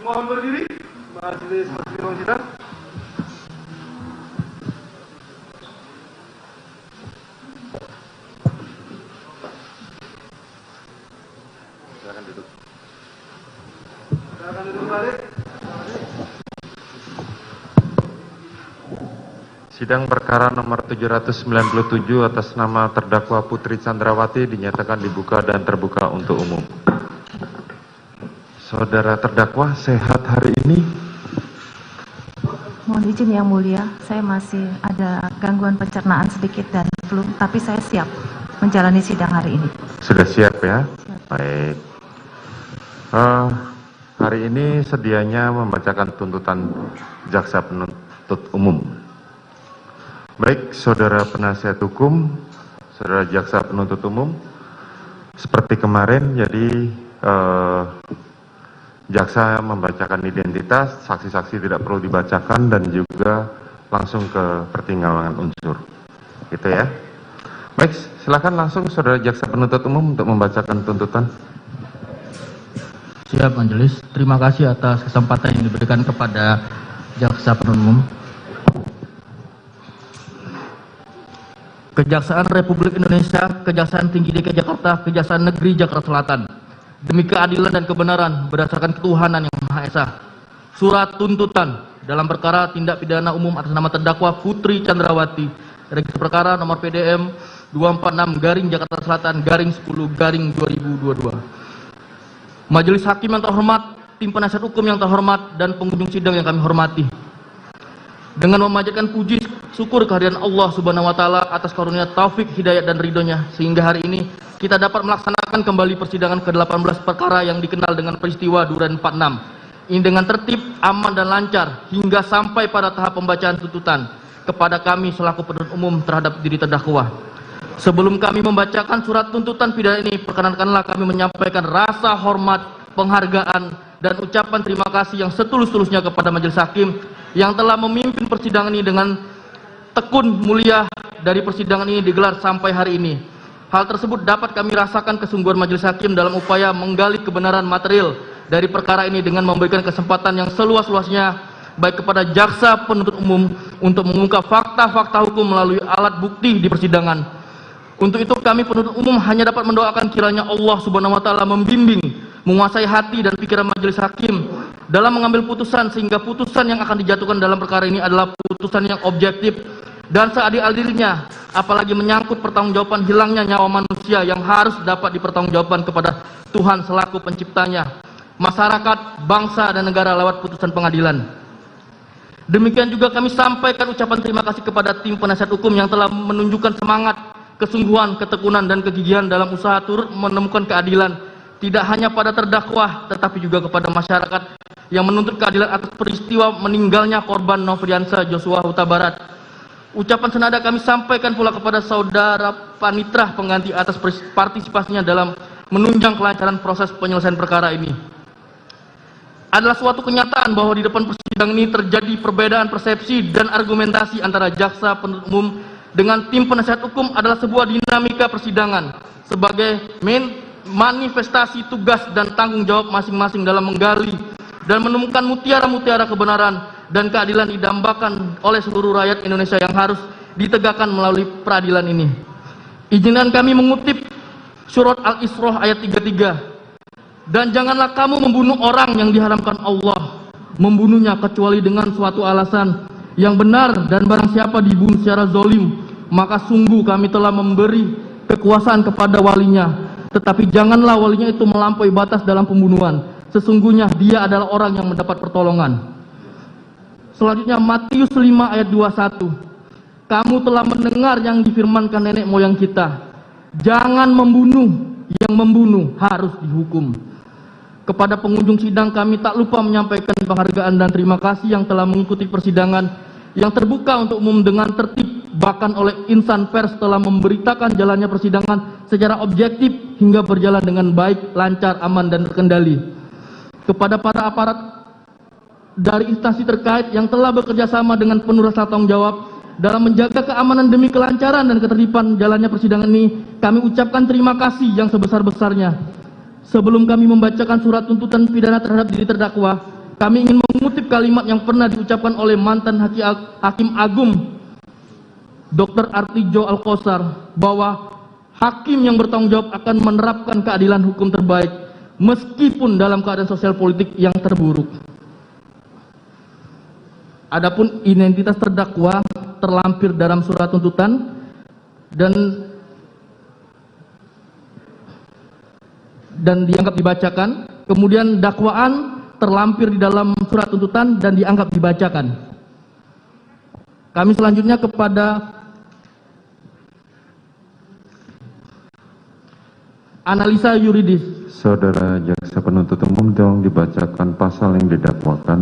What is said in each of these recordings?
Mohon berdiri, majelis persidangan sidang. Silakan duduk. Silakan duduk balik. Sidang perkara nomor 797 atas nama terdakwa Putri Chandrawati dinyatakan dibuka dan terbuka untuk umum. Saudara terdakwa sehat hari ini? Mohon izin yang mulia, saya masih ada gangguan pencernaan sedikit dan flu, tapi saya siap menjalani sidang hari ini. Sudah siap ya? Siap. Baik. Hari ini sedianya membacakan tuntutan jaksa penuntut umum. Baik, saudara penasihat hukum, saudara jaksa penuntut umum, seperti kemarin, jadi jaksa membacakan identitas, saksi-saksi tidak perlu dibacakan dan juga langsung ke pertimbangan unsur. Gitu ya. Baik, silakan langsung saudara jaksa penuntut umum untuk membacakan tuntutan. Siap majelis, terima kasih atas kesempatan yang diberikan kepada jaksa penuntut umum. Kejaksaan Republik Indonesia, Kejaksaan Tinggi DKI Jakarta, Kejaksaan Negeri Jakarta Selatan, demi keadilan dan kebenaran berdasarkan ketuhanan yang Maha Esa. Surat tuntutan dalam perkara tindak pidana umum atas nama terdakwa Putri Chandrawati, register perkara nomor PDM 246 Jakarta Selatan 10/2022. Majelis hakim yang terhormat, tim penasihat hukum yang terhormat, dan pengunjung sidang yang kami hormati. Dengan memanjatkan puji syukur kehadiran Allah Subhanahu wa taala atas karunia taufik, hidayat dan ridhonya sehingga hari ini kita dapat melaksanakan kembali persidangan ke-18 perkara yang dikenal dengan peristiwa Duren 46. Ini dengan tertib, aman dan lancar hingga sampai pada tahap pembacaan tuntutan kepada kami selaku penuntut umum terhadap diri terdakwa. Sebelum kami membacakan surat tuntutan pidana ini, perkenankanlah kami menyampaikan rasa hormat, penghargaan dan ucapan terima kasih yang setulus-tulusnya kepada majelis hakim yang telah memimpin persidangan ini dengan tekun mulia dari persidangan ini digelar sampai hari ini. Hal tersebut dapat kami rasakan kesungguhan majelis hakim dalam upaya menggali kebenaran material dari perkara ini dengan memberikan kesempatan yang seluas-luasnya baik kepada jaksa penuntut umum untuk mengungkap fakta-fakta hukum melalui alat bukti di persidangan. Untuk itu kami penuntut umum hanya dapat mendoakan kiranya Allah Subhanahu wa taala membimbing, menguasai hati dan pikiran majelis hakim dalam mengambil putusan sehingga putusan yang akan dijatuhkan dalam perkara ini adalah putusan yang objektif dan seadil-adilnya, apalagi menyangkut pertanggungjawaban hilangnya nyawa manusia yang harus dapat dipertanggungjawabkan kepada Tuhan selaku penciptanya, masyarakat, bangsa dan negara lewat putusan pengadilan. Demikian juga kami sampaikan ucapan terima kasih kepada tim penasihat hukum yang telah menunjukkan semangat, kesungguhan, ketekunan dan kegigihan dalam usaha turut menemukan keadilan tidak hanya pada terdakwa tetapi juga kepada masyarakat yang menuntut keadilan atas peristiwa meninggalnya korban Nofriansah Joshua Huta Barat. Ucapan senada kami sampaikan pula kepada saudara panitra pengganti atas partisipasinya dalam menunjang kelancaran proses penyelesaian perkara ini. Adalah suatu kenyataan bahwa di depan persidangan ini terjadi perbedaan persepsi dan argumentasi antara jaksa penuntut umum dengan tim penasihat hukum adalah sebuah dinamika persidangan sebagai manifestasi tugas dan tanggung jawab masing-masing dalam menggali dan menemukan mutiara-mutiara kebenaran dan keadilan didambakan oleh seluruh rakyat Indonesia yang harus ditegakkan melalui peradilan ini. Izinkan kami mengutip surat Al-Isra ayat 33. Dan janganlah kamu membunuh orang yang diharamkan Allah membunuhnya kecuali dengan suatu alasan yang benar, dan barang siapa dibunuh secara zalim maka sungguh kami telah memberi kekuasaan kepada walinya, tetapi janganlah walinya itu melampaui batas dalam pembunuhan, sesungguhnya dia adalah orang yang mendapat pertolongan. Selanjutnya Matius 5 ayat 21. Kamu telah mendengar yang difirmankan nenek moyang kita, jangan membunuh, yang membunuh harus dihukum. Kepada pengunjung sidang kami tak lupa menyampaikan penghargaan dan terima kasih yang telah mengikuti persidangan yang terbuka untuk umum dengan tertib, bahkan oleh insan pers telah memberitakan jalannya persidangan secara objektif hingga berjalan dengan baik, lancar, aman dan terkendali. Kepada para aparat dari instansi terkait yang telah bekerja sama dengan penuh rasa tanggung jawab dalam menjaga keamanan demi kelancaran dan ketertiban jalannya persidangan ini, kami ucapkan terima kasih yang sebesar-besarnya. Sebelum kami membacakan surat tuntutan pidana terhadap diri terdakwa, kami ingin mengutip kalimat yang pernah diucapkan oleh mantan Hakim Agung Dr. Artijo Alkosar, bahwa hakim yang bertanggung jawab akan menerapkan keadilan hukum terbaik meskipun dalam keadaan sosial politik yang terburuk. Adapun identitas terdakwa terlampir dalam surat tuntutan dan dianggap dibacakan. Kemudian dakwaan terlampir di dalam surat tuntutan dan dianggap dibacakan. Kami selanjutnya kepada analisa yuridis. Saudara jaksa penuntut umum, tolong dibacakan pasal yang didakwakan,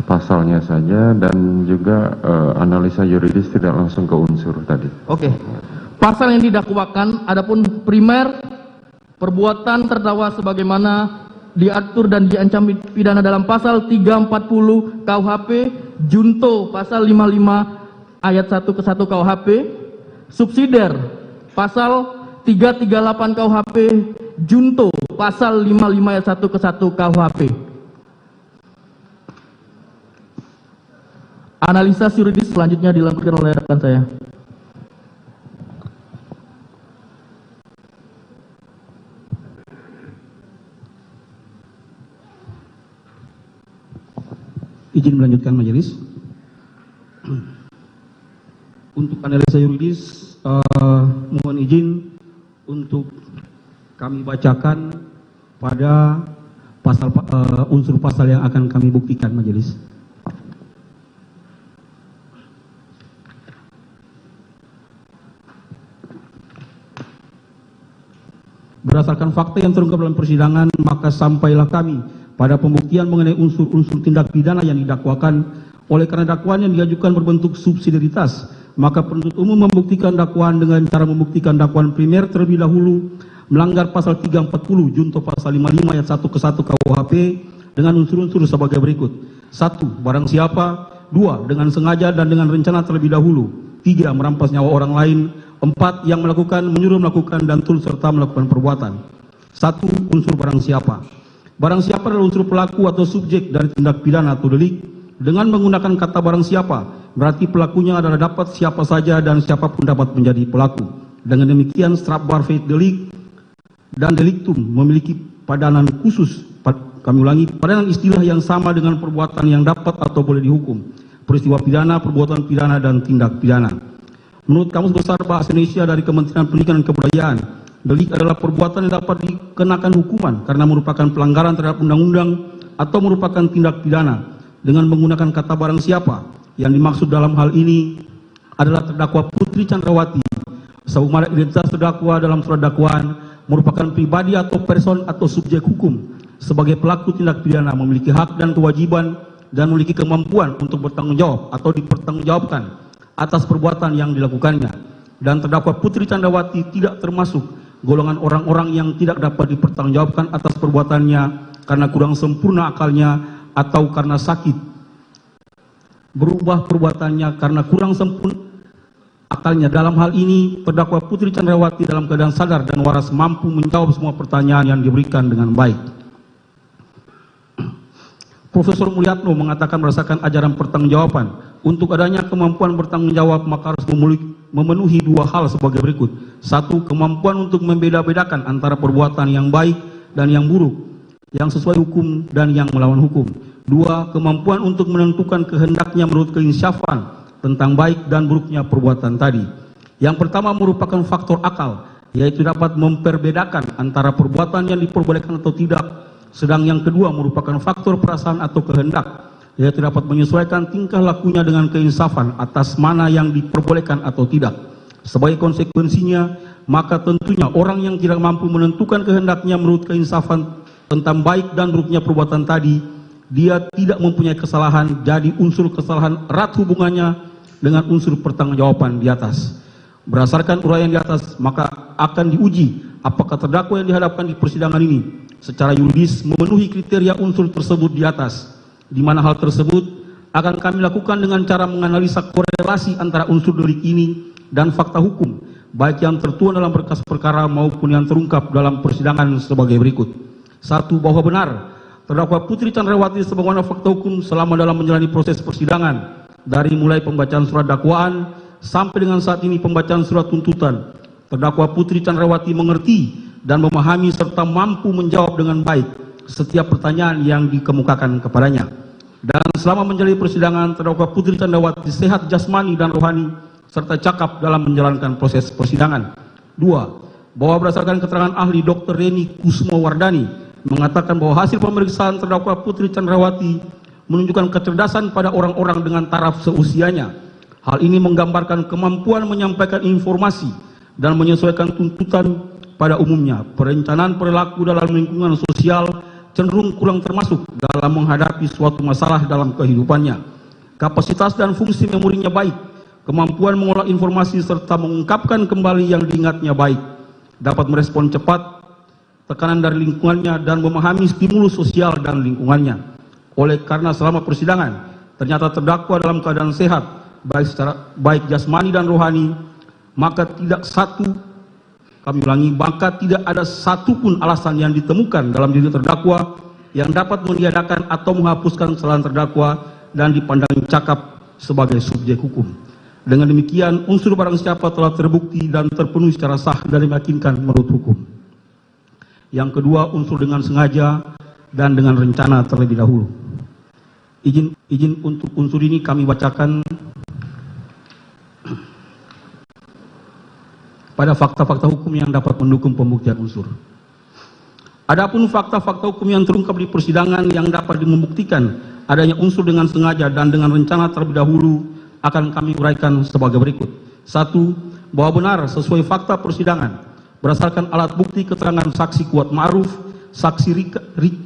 pasalnya saja, dan juga analisa yuridis, tidak langsung ke unsur tadi. Oke. Pasal yang didakwakan adapun primer perbuatan terdakwa sebagaimana diatur dan diancam pidana dalam pasal 340 KUHP, junto pasal 55 ayat 1 ke 1 KUHP, subsidiar pasal 338 KUHP, junto pasal 55 ayat 1 ke 1 KUHP. Analisa yuridis selanjutnya dilakukan oleh rekan saya. Izin melanjutkan majelis. Untuk analisa yuridis, mohon izin untuk kami bacakan pada pasal unsur pasal yang akan kami buktikan majelis. Berdasarkan fakta yang terungkap dalam persidangan, maka sampailah kami pada pembuktian mengenai unsur-unsur tindak pidana yang didakwakan. Oleh karena dakwaan yang diajukan berbentuk subsidiaritas, maka penuntut umum membuktikan dakwaan dengan cara membuktikan dakwaan primer terlebih dahulu melanggar pasal 340 junto pasal 55 ayat 1 ke 1 KUHP dengan unsur-unsur sebagai berikut. 1. Barang siapa. 2. Dengan sengaja dan dengan rencana terlebih dahulu. 3. Merampas nyawa orang lain. 4. Yang melakukan, menyuruh melakukan, dan turut serta melakukan perbuatan. 1. Unsur barang siapa. Barang siapa adalah unsur pelaku atau subjek dari tindak pidana atau delik. Dengan menggunakan kata barang siapa, berarti pelakunya adalah dapat siapa saja dan siapapun dapat menjadi pelaku. Dengan demikian, strafbar delik dan deliktum memiliki padanan khusus. Kami ulangi, padanan istilah yang sama dengan perbuatan yang dapat atau boleh dihukum. Peristiwa pidana, perbuatan pidana, dan tindak pidana. Menurut Kamus Besar Bahasa Indonesia dari Kementerian Pendidikan dan Kebudayaan, delik adalah perbuatan yang dapat dikenakan hukuman karena merupakan pelanggaran terhadap undang-undang atau merupakan tindak pidana. Dengan menggunakan kata barang siapa, yang dimaksud dalam hal ini adalah terdakwa Putri Chandrawati. Sebagaimana identitas terdakwa dalam surat dakwaan merupakan pribadi atau person atau subjek hukum sebagai pelaku tindak pidana, memiliki hak dan kewajiban dan memiliki kemampuan untuk bertanggung jawab atau dipertanggungjawabkan atas perbuatan yang dilakukannya. Dan terdakwa Putri Chandrawati tidak termasuk golongan orang-orang yang tidak dapat dipertanggungjawabkan atas perbuatannya karena kurang sempurna akalnya atau karena sakit. Berubah perbuatannya karena kurang sempurna akalnya. Dalam hal ini, terdakwa Putri Chandrawati dalam keadaan sadar dan waras mampu menjawab semua pertanyaan yang diberikan dengan baik. Profesor Mulyatno mengatakan berdasarkan ajaran pertanggungjawaban, untuk adanya kemampuan bertanggung jawab maka harus memenuhi dua hal sebagai berikut. 1. Kemampuan untuk membeda-bedakan antara perbuatan yang baik dan yang buruk, yang sesuai hukum dan yang melawan hukum. 2. Kemampuan untuk menentukan kehendaknya menurut keinsyafan tentang baik dan buruknya perbuatan tadi. Yang pertama merupakan faktor akal, yaitu dapat memperbedakan antara perbuatan yang diperbolehkan atau tidak. Sedang yang kedua merupakan faktor perasaan atau kehendak, yaitu dapat menyesuaikan tingkah lakunya dengan keinsafan atas mana yang diperbolehkan atau tidak. Sebagai konsekuensinya, maka tentunya orang yang tidak mampu menentukan kehendaknya menurut keinsafan tentang baik dan buruknya perbuatan tadi, dia tidak mempunyai kesalahan, jadi unsur kesalahan erat hubungannya dengan unsur pertanggungjawaban di atas. Berdasarkan uraian di atas, maka akan diuji apakah terdakwa yang dihadapkan di persidangan ini secara yuridis memenuhi kriteria unsur tersebut di atas, di mana hal tersebut akan kami lakukan dengan cara menganalisa korelasi antara unsur delik ini dan fakta hukum, baik yang tertuang dalam berkas perkara maupun yang terungkap dalam persidangan sebagai berikut. 1. Bahwa benar terdakwa Putri Chandrawati sebagaimana fakta hukum selama dalam menjalani proses persidangan dari mulai pembacaan surat dakwaan sampai dengan saat ini pembacaan surat tuntutan. Terdakwa Putri Chandrawati mengerti dan memahami serta mampu menjawab dengan baik setiap pertanyaan yang dikemukakan kepadanya. Dan selama menjalani persidangan, terdakwa Putri Chandrawati sehat jasmani dan rohani serta cakap dalam menjalankan proses persidangan. 2. Bahwa berdasarkan keterangan ahli Dr. Reni Kusumowardani mengatakan bahwa hasil pemeriksaan terdakwa Putri Chandrawati menunjukkan kecerdasan pada orang-orang dengan taraf seusianya. Hal ini menggambarkan kemampuan menyampaikan informasi dan menyesuaikan tuntutan pada umumnya. Perencanaan perilaku dalam lingkungan sosial cenderung kurang termasuk dalam menghadapi suatu masalah dalam kehidupannya. Kapasitas dan fungsi memorinya baik, kemampuan mengolah informasi serta mengungkapkan kembali yang diingatnya baik, dapat merespon cepat tekanan dari lingkungannya dan memahami stimulus sosial dan lingkungannya. Oleh karena selama persidangan ternyata terdakwa dalam keadaan sehat baik jasmani dan rohani, maka tidak ada satupun alasan yang ditemukan dalam diri terdakwa yang dapat meniadakan atau menghapuskan kesalahan terdakwa dan dipandang cakap sebagai subjek hukum. Dengan demikian unsur barang siapa telah terbukti dan terpenuhi secara sah dan meyakinkan menurut hukum. Yang kedua, unsur dengan sengaja dan dengan rencana terlebih dahulu. Izin untuk unsur ini kami bacakan pada fakta-fakta hukum yang dapat mendukung pembuktian unsur. Adapun fakta-fakta hukum yang terungkap di persidangan yang dapat membuktikan adanya unsur dengan sengaja dan dengan rencana terlebih dahulu akan kami uraikan sebagai berikut. 1. Bahwa benar sesuai fakta persidangan berdasarkan alat bukti keterangan saksi Kuat Ma'ruf, saksi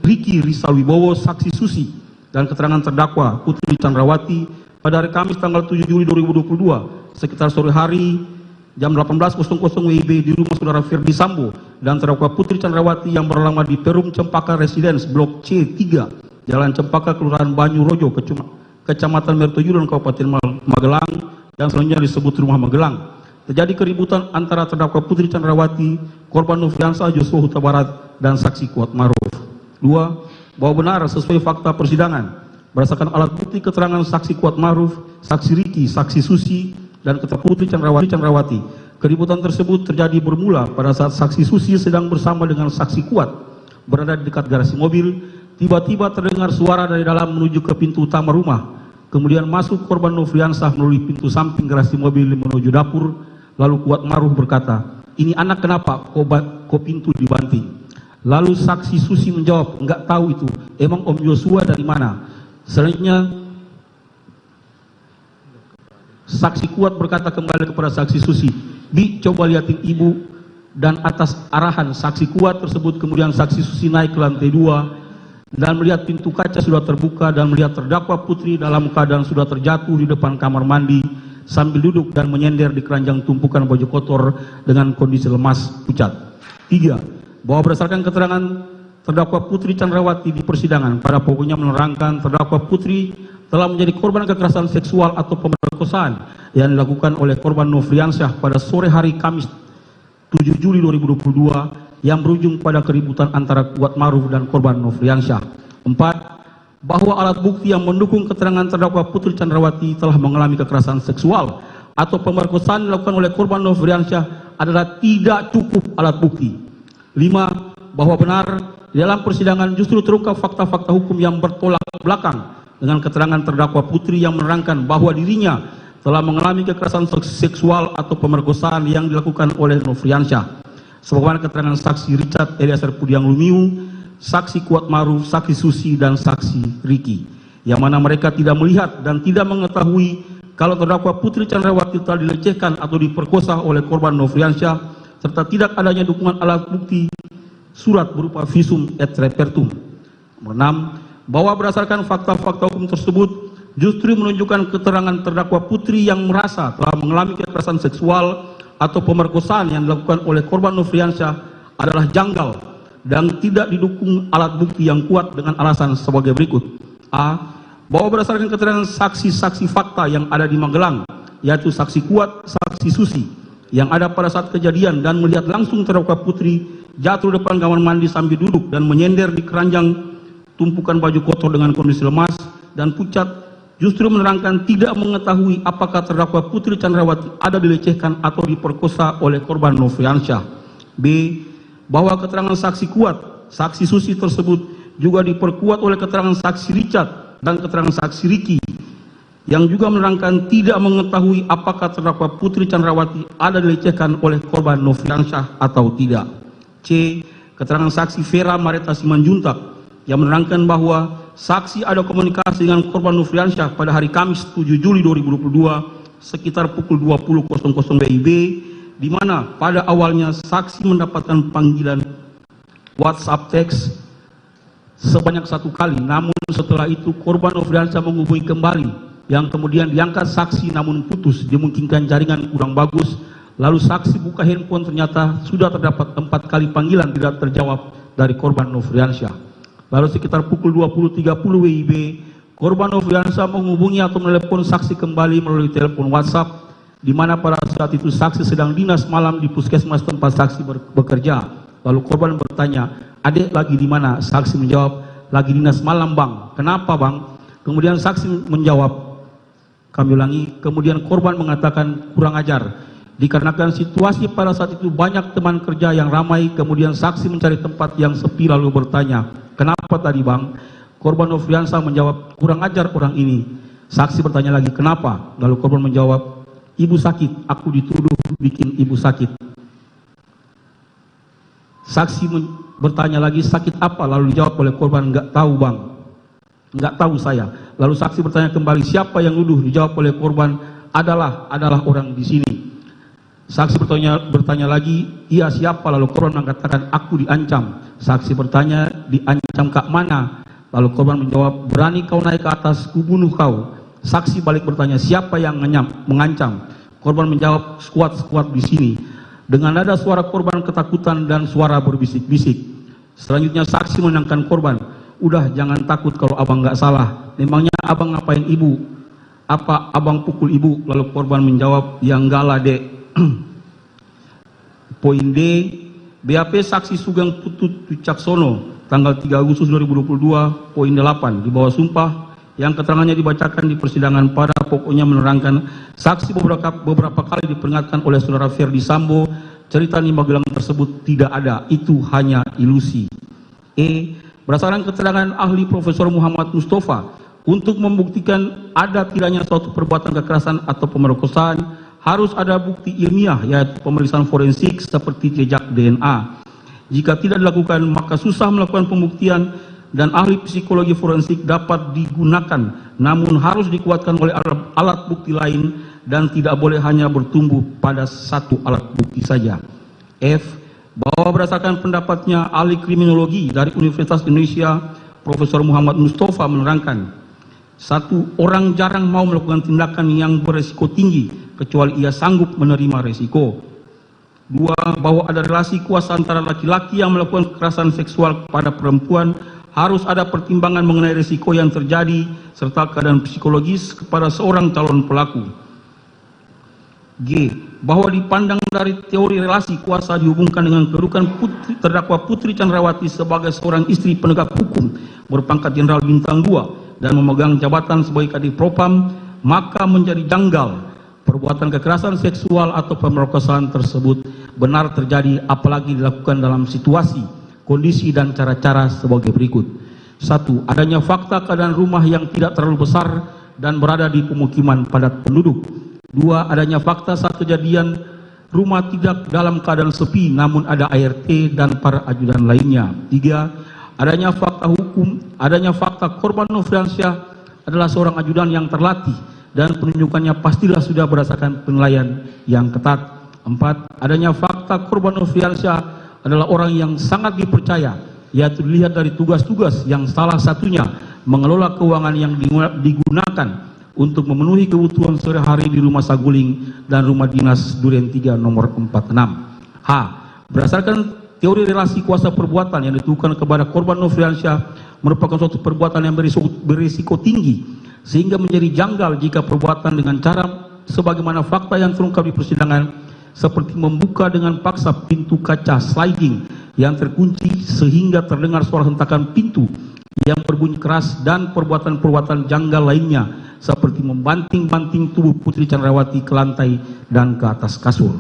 Riki Rizalwibowo, saksi Susi, dan keterangan terdakwa Putri Chandrawati pada hari Kamis tanggal 7 Juli 2022 sekitar sore hari jam 18.00 WIB di rumah saudara Ferdi Sambo dan terdakwa Putri Chandrawati yang beralamat di Perum Cempaka Residence Blok C3, Jalan Cempaka, Kelurahan Banyurojo, Kecamatan Mertoyudan, Kabupaten Magelang, yang selanjutnya disebut Rumah Magelang. Terjadi keributan antara terdakwa Putri Chandrawati, korban Nofriansah Joshua Huta Barat, dan saksi Kuat Ma'ruf. 2. Bahwa benar sesuai fakta persidangan berdasarkan alat bukti keterangan saksi Kuat Ma'ruf, saksi Riki, saksi Susi, dan keterangan Putri Chandrawati. Keributan tersebut terjadi bermula pada saat saksi Susi sedang bersama dengan saksi Kuat berada di dekat garasi mobil. Tiba-tiba terdengar suara dari dalam menuju ke pintu utama rumah. Kemudian masuk korban Nofriansah melalui pintu samping garasi mobil menuju dapur. Lalu Kuat Ma'ruf berkata, "Ini anak kenapa kok pintu dibanting?" Lalu saksi Susi menjawab, "Enggak tahu itu. Emang Om Joshua dari mana?" Selanjutnya saksi Kuat berkata kembali kepada saksi Susi, "Bi, coba liatin ibu." Dan atas arahan saksi Kuat tersebut kemudian saksi Susi naik ke lantai 2 dan melihat pintu kaca sudah terbuka dan melihat terdakwa Putri dalam keadaan sudah terjatuh di depan kamar mandi sambil duduk dan menyender di keranjang tumpukan baju kotor dengan kondisi lemas pucat. 3. Bahwa berdasarkan keterangan terdakwa Putri Chandrawati di persidangan pada pokoknya menerangkan terdakwa Putri telah menjadi korban kekerasan seksual atau pemerkosaan yang dilakukan oleh korban Nofriansah pada sore hari Kamis 7 Juli 2022 yang berujung pada keributan antara Kuat Ma'ruf dan korban Nofriansah. 4. Bahwa alat bukti yang mendukung keterangan terdakwa Putri Chandrawati telah mengalami kekerasan seksual atau pemerkosaan dilakukan oleh korban Nofriansah adalah tidak cukup alat bukti. 5. Bahwa benar di dalam persidangan justru terungkap fakta-fakta hukum yang bertolak belakang dengan keterangan terdakwa Putri yang menerangkan bahwa dirinya telah mengalami kekerasan seksual atau pemerkosaan yang dilakukan oleh Nofriansah. Sebagaimana keterangan saksi Richard Eliezer Pudiang Lumiu, saksi Kuat Ma'ruf, saksi Susi, dan saksi Riki, yang mana mereka tidak melihat dan tidak mengetahui kalau terdakwa Putri Chandrawati telah dilecehkan atau diperkosa oleh korban Nofriansah, serta tidak adanya dukungan alat bukti surat berupa visum et repertum. 6. Bahwa berdasarkan fakta-fakta hukum tersebut justru menunjukkan keterangan terdakwa Putri yang merasa telah mengalami kekerasan seksual atau pemerkosaan yang dilakukan oleh korban Nofriansah adalah janggal dan tidak didukung alat bukti yang kuat dengan alasan sebagai berikut. A. Bahwa berdasarkan keterangan saksi-saksi fakta yang ada di Magelang, yaitu saksi Kuat, saksi Susi, yang ada pada saat kejadian dan melihat langsung terdakwa Putri jatuh depan kamar mandi sambil duduk dan menyender di keranjang tumpukan baju kotor dengan kondisi lemas dan pucat, justru menerangkan tidak mengetahui apakah terdakwa Putri Chandrawati ada dilecehkan atau diperkosa oleh korban Nofriansyah. B. Bahwa keterangan saksi kuat, saksi Susi tersebut juga diperkuat oleh keterangan saksi Richard dan keterangan saksi Ricky yang juga menerangkan tidak mengetahui apakah terdakwa Putri Chandrawati ada dilecehkan oleh korban Nofriansyah atau tidak. C. Keterangan saksi Vera Mareta Simanjuntak yang menerangkan bahwa saksi ada komunikasi dengan korban Nofriansyah pada hari Kamis 7 Juli 2022 sekitar pukul 20.00 WIB, di mana pada awalnya saksi mendapatkan panggilan WhatsApp teks sebanyak 1 kali, namun setelah itu korban Nofriansyah menghubungi kembali yang kemudian diangkat saksi namun putus, dimungkinkan jaringan kurang bagus. Lalu saksi buka handphone, ternyata sudah terdapat 4 kali panggilan tidak terjawab dari korban Nofriansyah. Lalu sekitar pukul 20.30 WIB, korban Nofriansyah menghubungi atau menelepon saksi kembali melalui telepon WhatsApp, di mana pada saat itu saksi sedang dinas malam di puskesmas tempat saksi bekerja. Lalu korban bertanya, "Adik lagi di mana?" Saksi menjawab, "Lagi dinas malam, Bang." "Kenapa, Bang?" Kemudian saksi menjawab, kami ulangi, kemudian korban mengatakan, "Kurang ajar." Dikarenakan situasi pada saat itu banyak teman kerja yang ramai, kemudian saksi mencari tempat yang sepi lalu bertanya, "Kenapa tadi, Bang?" Korban Nofriansyah menjawab, "Kurang ajar orang ini." Saksi bertanya lagi, "Kenapa?" Lalu korban menjawab, "Ibu sakit, aku dituduh bikin ibu sakit." Saksi bertanya lagi, "Sakit apa?" Lalu dijawab oleh korban, "Enggak tahu, Bang. Enggak tahu saya." Lalu saksi bertanya kembali, "Siapa yang nuduh?" Dijawab oleh korban, adalah orang di sini." Saksi bertanya lagi, "Iya, siapa?" Lalu korban mengatakan, "Aku diancam." Saksi bertanya, "Diancam Kak mana?" Lalu korban menjawab, "Berani kau naik ke atas, kubunuh kau." Saksi balik bertanya, "Siapa yang mengancam?" Korban menjawab, "Skuad di sini." Dengan nada suara korban ketakutan dan suara berbisik-bisik. Selanjutnya saksi menenangkan korban, "Udah, jangan takut kalau abang nggak salah. Memangnya abang ngapain ibu? Apa abang pukul ibu?" Lalu korban menjawab, "Ya enggak lah, Dek." Poin D, BAP saksi Sugeng Putut Wicaksono tanggal 3 Agustus 2022, poin 8 di bawah sumpah yang keterangannya dibacakan di persidangan pada pokoknya menerangkan saksi beberapa kali diperingatkan oleh saudara Ferdi Sambo cerita di Magelang tersebut tidak ada, itu hanya ilusi. E, berdasarkan keterangan ahli Profesor Muhammad Mustafa untuk membuktikan ada tidaknya suatu perbuatan kekerasan atau pemerkosaan harus ada bukti ilmiah yaitu pemeriksaan forensik seperti jejak DNA. Jika tidak dilakukan maka susah melakukan pembuktian dan ahli psikologi forensik dapat digunakan namun harus dikuatkan oleh alat bukti lain dan tidak boleh hanya bertumbuh pada satu alat bukti saja. F, bahwa berdasarkan pendapatnya ahli kriminologi dari Universitas Indonesia Profesor Muhammad Mustafa menerangkan, 1, orang jarang mau melakukan tindakan yang beresiko tinggi kecuali ia sanggup menerima resiko. 2, bahwa ada relasi kuasa antara laki-laki yang melakukan kekerasan seksual kepada perempuan harus ada pertimbangan mengenai resiko yang terjadi serta keadaan psikologis kepada seorang calon pelaku. G, bahwa dipandang dari teori relasi kuasa dihubungkan dengan kedudukan terdakwa Putri Chandrawati sebagai seorang istri penegak hukum berpangkat Jenderal Bintang 2 dan memegang jabatan sebagai Kadif Propam, maka menjadi janggal perbuatan kekerasan seksual atau pemerkosaan tersebut benar terjadi apalagi dilakukan dalam situasi, kondisi dan cara-cara sebagai berikut. 1, adanya fakta keadaan rumah yang tidak terlalu besar dan berada di pemukiman padat penduduk. 2, adanya fakta saat kejadian rumah tidak dalam keadaan sepi namun ada ART dan para ajudan lainnya. 3, adanya fakta korban Nofriansyah adalah seorang ajudan yang terlatih dan penunjukannya pastilah sudah berdasarkan penilaian yang ketat. 4, adanya fakta korban Nofriansyah adalah orang yang sangat dipercaya, yaitu dilihat dari tugas-tugas yang salah satunya mengelola keuangan yang digunakan untuk memenuhi kebutuhan sehari-hari di Rumah Saguling dan Rumah Dinas Duren 3 nomor 46. H, berdasarkan teori relasi kuasa perbuatan yang ditujukan kepada korban Nofriansyah merupakan suatu perbuatan yang berisiko tinggi sehingga menjadi janggal jika perbuatan dengan cara sebagaimana fakta yang terungkap di persidangan seperti membuka dengan paksa pintu kaca sliding yang terkunci sehingga terdengar suara hentakan pintu yang berbunyi keras dan perbuatan-perbuatan janggal lainnya seperti membanting-banting tubuh Putri Chandrawati ke lantai dan ke atas kasur.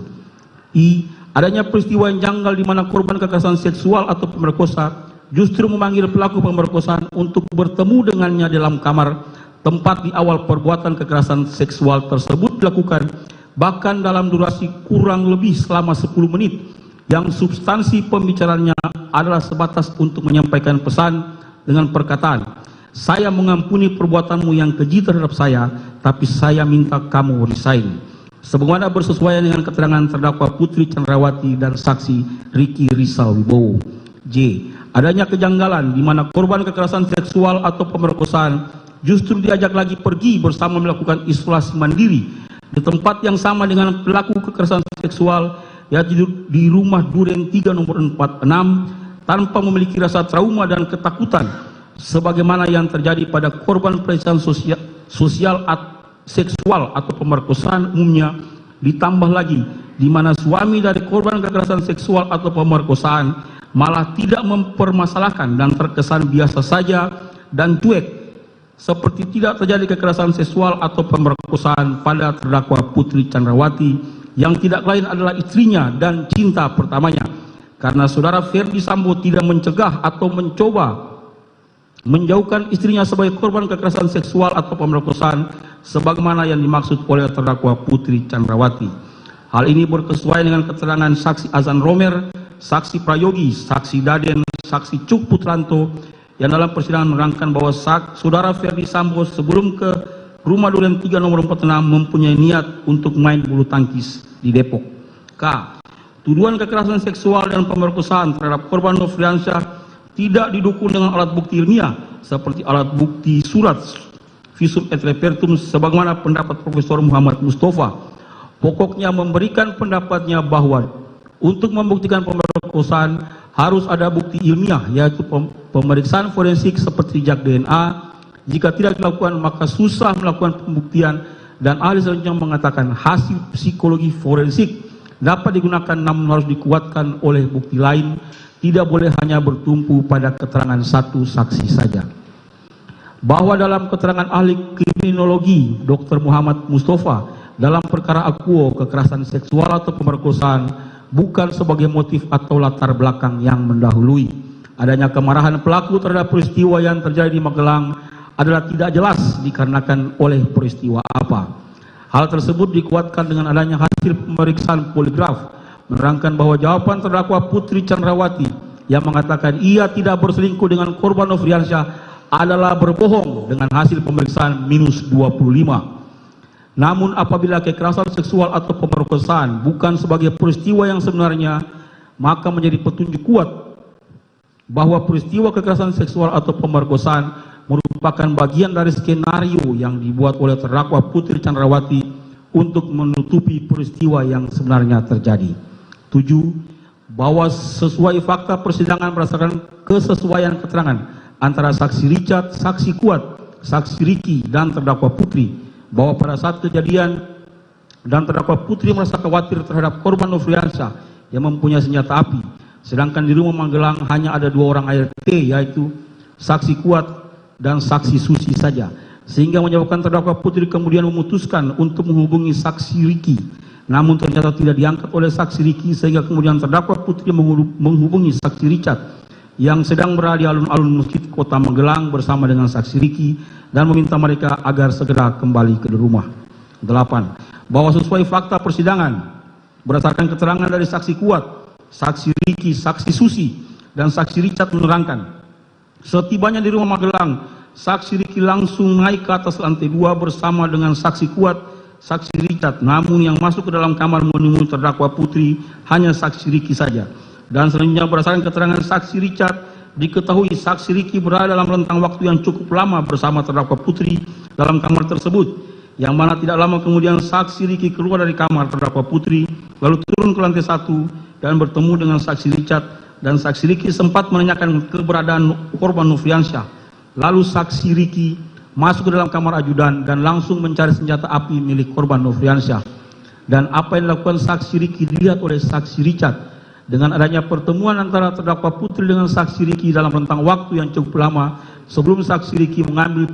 I. Adanya peristiwa yang janggal di mana korban kekerasan seksual atau pemerkosa justru memanggil pelaku pemerkosaan untuk bertemu dengannya dalam kamar tempat di awal perbuatan kekerasan seksual tersebut dilakukan, bahkan dalam durasi kurang lebih selama 10 menit, yang substansi pembicaraannya adalah sebatas untuk menyampaikan pesan dengan perkataan, "Saya mengampuni perbuatanmu yang keji terhadap saya, tapi saya minta kamu resign." Sebagaimana bersesuaian dengan keterangan terdakwa Putri Chandrawati dan saksi Ricky Rizal Wibowo. J. Adanya kejanggalan di mana korban kekerasan seksual atau pemerkosaan justru diajak lagi pergi bersama melakukan isolasi mandiri di tempat yang sama dengan pelaku kekerasan seksual, yaitu di rumah Duren 3 nomor 46, tanpa memiliki rasa trauma dan ketakutan sebagaimana yang terjadi pada korban pelecehan sosial seksual atau pemerkosaan umumnya. Ditambah lagi di mana suami dari korban kekerasan seksual atau pemerkosaan malah tidak mempermasalahkan dan terkesan biasa saja dan cuek, seperti tidak terjadi kekerasan seksual atau pemerkosaan pada terdakwa Putri Chandrawati yang tidak lain adalah istrinya dan cinta pertamanya, karena saudara Ferdi Sambo tidak mencegah atau mencoba menjauhkan istrinya sebagai korban kekerasan seksual atau pemerkosaan sebagaimana yang dimaksud oleh terdakwa Putri Chandrawati. Hal ini berkesesuaian dengan keterangan saksi Azan Romer, saksi Prayogi, saksi Daden, saksi Cuk Putranto yang dalam persidangan menerangkan bahwa saudara Ferdi Sambo sebelum ke rumah Duren 3 nomor 46 mempunyai niat untuk main bulu tangkis di Depok. K. Tuduhan kekerasan seksual dan pemerkosaan terhadap korban Nofriansyah tidak didukung dengan alat bukti ilmiah seperti alat bukti surat visum et repertum sebagaimana pendapat Profesor Muhammad Mustafa. Pokoknya memberikan pendapatnya bahwa untuk membuktikan pemerkosaan harus ada bukti ilmiah, yaitu pemeriksaan forensik seperti jejak DNA. Jika tidak dilakukan maka susah melakukan pembuktian, dan ahli selanjutnya mengatakan hasil psikologi forensik dapat digunakan namun harus dikuatkan oleh bukti lain, tidak boleh hanya bertumpu pada keterangan satu saksi saja. Bahwa dalam keterangan ahli kriminologi Dr. Muhammad Mustafa dalam perkara akuo kekerasan seksual atau pemerkosaan bukan sebagai motif atau latar belakang yang mendahului adanya kemarahan pelaku terhadap peristiwa yang terjadi di Magelang adalah tidak jelas dikarenakan oleh peristiwa apa. Hal tersebut dikuatkan dengan adanya hasil pemeriksaan poligraf menerangkan bahwa jawaban terdakwa Putri Chandrawati yang mengatakan ia tidak berselingkuh dengan korban Nofriansyah adalah berbohong dengan hasil pemeriksaan -25. Namun apabila kekerasan seksual atau pemerkosaan bukan sebagai peristiwa yang sebenarnya, maka menjadi petunjuk kuat bahwa peristiwa kekerasan seksual atau pemerkosaan merupakan bagian dari skenario yang dibuat oleh terdakwa Putri Chandrawati untuk menutupi peristiwa yang sebenarnya terjadi. 7. Bahwa sesuai fakta persidangan berdasarkan kesesuaian keterangan antara saksi Richard, saksi Kuat, saksi Ricky, dan terdakwa Putri, bahwa pada saat kejadian dan terdakwa Putri merasa khawatir terhadap korban Nofriansyah yang mempunyai senjata api, sedangkan di rumah Magelang hanya ada 2 orang ART, yaitu saksi Kuat dan saksi Susi saja, sehingga menyebabkan terdakwa Putri kemudian memutuskan untuk menghubungi saksi Ricky, namun ternyata tidak diangkat oleh saksi Ricky, sehingga kemudian terdakwa Putri menghubungi saksi Richard yang sedang berada di alun-alun Masjid Kota Magelang bersama dengan saksi Ricky dan meminta mereka agar segera kembali ke rumah. 8. Bahwa sesuai fakta persidangan berdasarkan keterangan dari saksi Kuat, saksi Ricky, saksi Susi, dan saksi Richard menerangkan setibanya di rumah Magelang, saksi Ricky langsung naik ke atas lantai 2 bersama dengan saksi Kuat, saksi Richard, namun yang masuk ke dalam kamar menemui terdakwa Putri hanya saksi Ricky saja. Dan selanjutnya berdasarkan keterangan saksi Richard, diketahui saksi Ricky berada dalam rentang waktu yang cukup lama bersama terdakwa Putri dalam kamar tersebut, yang mana tidak lama kemudian saksi Ricky keluar dari kamar terdakwa Putri lalu turun ke lantai 1 dan bertemu dengan saksi Richard, dan saksi Ricky sempat menanyakan keberadaan korban Nofriansyah. Lalu saksi Ricky masuk ke dalam kamar ajudan dan langsung mencari senjata api milik korban Nofriansyah. Dan apa yang dilakukan saksi Ricky dilihat oleh saksi Richard. Dengan adanya pertemuan antara terdakwa Putri dengan saksi Ricky dalam rentang waktu yang cukup lama, sebelum saksi Riki mengambil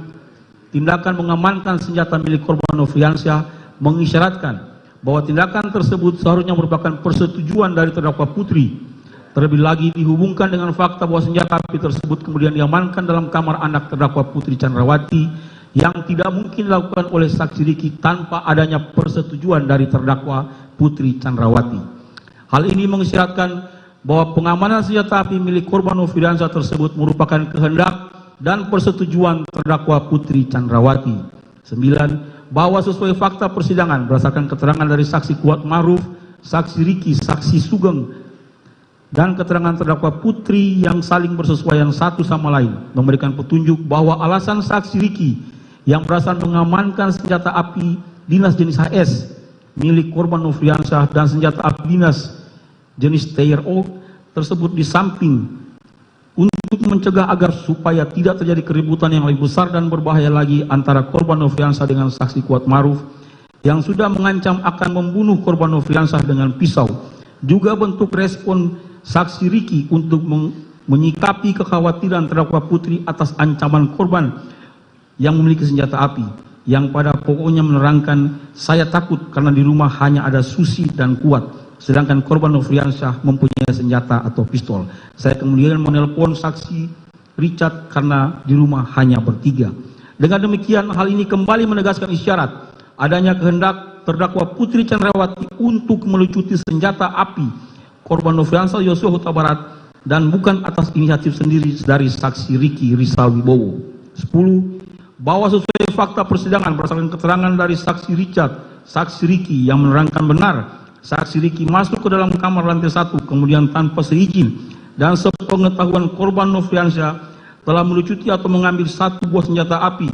tindakan mengamankan senjata milik korban Nofriansyah mengisyaratkan bahwa tindakan tersebut seharusnya merupakan persetujuan dari terdakwa Putri. Terlebih lagi dihubungkan dengan fakta bahwa senjata api tersebut kemudian diamankan dalam kamar anak terdakwa Putri Chandrawati yang tidak mungkin dilakukan oleh saksi Riki tanpa adanya persetujuan dari terdakwa Putri Chandrawati. Hal ini mengisyaratkan bahwa pengamanan senjata api milik korban Nofriansyah tersebut merupakan kehendak dan persetujuan terdakwa Putri Chandrawati. 9. Bahwa sesuai fakta persidangan berdasarkan keterangan dari saksi Kuat Ma'ruf, saksi Riki, saksi Sugeng, dan keterangan terdakwa Putri yang saling bersesuaian satu sama lain memberikan petunjuk bahwa alasan saksi Riki yang berasal mengamankan senjata api dinas jenis HS milik korban Nofriansyah dan senjata api dinas jenis TRO tersebut di samping untuk mencegah agar supaya tidak terjadi keributan yang lebih besar dan berbahaya lagi antara korban Nofriansyah dengan saksi Kuat Ma'ruf yang sudah mengancam akan membunuh korban Nofriansyah dengan pisau, juga bentuk respon saksi Riki untuk menyikapi kekhawatiran terdakwa Putri atas ancaman korban yang memiliki senjata api yang pada pokoknya menerangkan, saya takut karena di rumah hanya ada Susi dan Kuat, sedangkan korban Nofriansyah mempunyai senjata atau pistol. Saya kemudian menelpon saksi Richard karena di rumah hanya bertiga. Dengan demikian, hal ini kembali menegaskan isyarat adanya kehendak terdakwa Putri Chandrawati untuk melucuti senjata api korban Nofriansyah Yosua Huta Barat dan bukan atas inisiatif sendiri dari saksi Riki Rizal Wibowo. 10. Bahwa sesuai fakta persidangan berdasarkan keterangan dari saksi Richard, saksi Riki yang menerangkan benar saksi Riki masuk ke dalam kamar lantai 1 kemudian tanpa seizin dan sepengetahuan korban Nofriansyah telah melucuti atau mengambil satu buah senjata api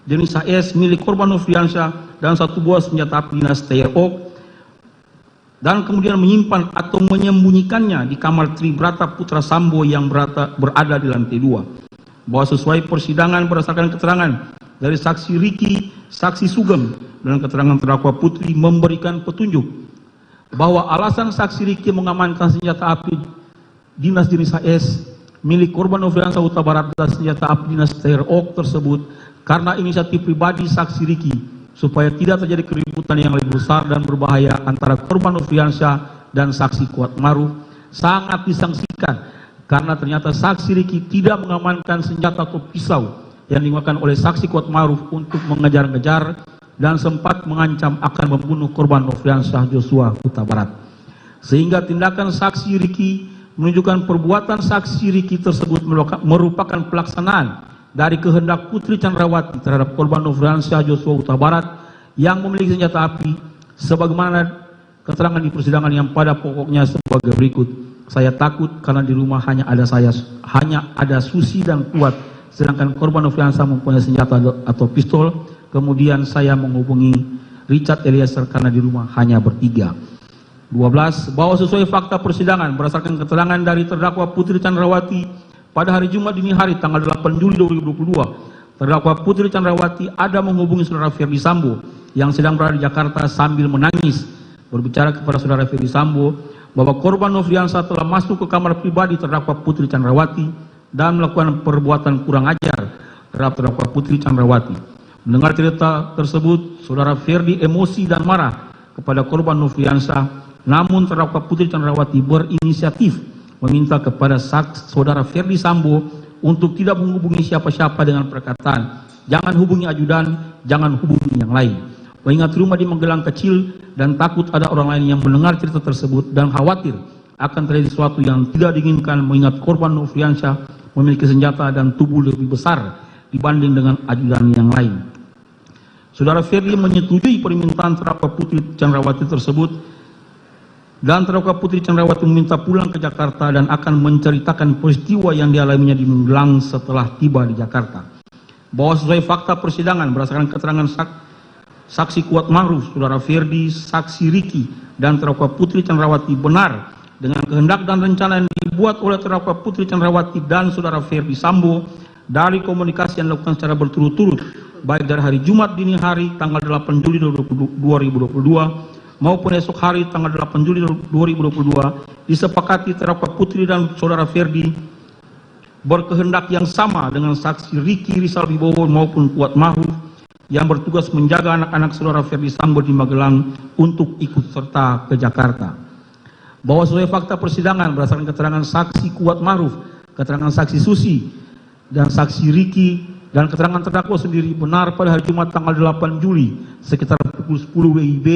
jenis HS milik korban Nofriansyah dan satu buah senjata api dinas TRO dan kemudian menyimpan atau menyembunyikannya di kamar Tribrata Putra Sambo yang berada di lantai 2. Bahwa sesuai persidangan berdasarkan keterangan dari saksi Riki, saksi Sugeng, dan keterangan terdakwa Putri memberikan petunjuk bahwa alasan saksi Riki mengamankan senjata api dinas jenis HS milik korban Nofriansyah Huta Barat dan senjata api dinas TRO tersebut karena inisiatif pribadi saksi Riki supaya tidak terjadi keributan yang lebih besar dan berbahaya antara korban Nofriansyah dan saksi Kuat Ma'ruf sangat disangsikan karena ternyata saksi Riki tidak mengamankan senjata atau pisau yang digunakan oleh saksi Kuat Ma'ruf untuk mengejar-ngejar dan sempat mengancam akan membunuh korban Nofriansyah Yosua Huta Barat. Sehingga tindakan saksi Riki menunjukkan perbuatan saksi Riki tersebut merupakan pelaksanaan dari kehendak Putri Chandrawati terhadap korban Nofriansyah Yosua Huta Barat yang memiliki senjata api sebagaimana keterangan di persidangan yang pada pokoknya sebagai berikut. Saya takut karena di rumah hanya ada Susi dan Kuat, sedangkan korban Nofriansyah mempunyai senjata atau pistol. Kemudian saya menghubungi Richard Eliezer karena di rumah hanya bertiga. 12. Bahwa sesuai fakta persidangan berdasarkan keterangan dari terdakwa Putri Chandrawati pada hari Jumat dini hari tanggal 8 Juli 2022, terdakwa Putri Chandrawati ada menghubungi saudara Ferdi Sambo yang sedang berada di Jakarta sambil menangis, berbicara kepada saudara Ferdi Sambo bahwa korban Nofriansyah telah masuk ke kamar pribadi terdakwa Putri Chandrawati dan melakukan perbuatan kurang ajar terhadap terdakwa Putri Chandrawati. Mendengar cerita tersebut, saudara Ferdi emosi dan marah kepada korban Nofriansyah, namun terdakwa Putri Chandrawati berinisiatif meminta kepada saudara Ferdi Sambo untuk tidak menghubungi siapa-siapa dengan perkataan, jangan hubungi ajudan, jangan hubungi yang lain. Mengingat rumah di Magelang kecil dan takut ada orang lain yang mendengar cerita tersebut dan khawatir akan terjadi sesuatu yang tidak diinginkan mengingat korban Nofriansyah memiliki senjata dan tubuh lebih besar dibanding dengan ajudan yang lain. Saudara Ferdi menyetujui permintaan terdakwa Putri Chandrawati tersebut dan terdakwa Putri Chandrawati meminta pulang ke Jakarta dan akan menceritakan peristiwa yang dialaminya di Magelang setelah tiba di Jakarta. Bahwa sesuai fakta persidangan berdasarkan keterangan saksi Kuat Ma'ruf, saudara Ferdi, saksi Riki, dan terdakwa Putri Chandrawati benar dengan kehendak dan rencana yang dibuat oleh terdakwa Putri Chandrawati dan saudara Ferdi Sambo dari komunikasi yang dilakukan secara berturut-turut baik dari hari Jumat dini hari tanggal 8 Juli 2022 maupun esok hari tanggal 8 Juli 2022 disepakati terdakwa Putri dan saudara Ferdi berkehendak yang sama dengan saksi Riki Rizal Wibowo maupun Kuat Ma'ruf yang bertugas menjaga anak-anak saudara Ferdi Sambo di Magelang untuk ikut serta ke Jakarta. Bahwa sesuai fakta persidangan berdasarkan keterangan saksi Kuat Ma'ruf, keterangan saksi Susi, dan saksi Riki, dan keterangan terdakwa sendiri benar pada hari Jumat tanggal 8 Juli sekitar pukul 10 WIB,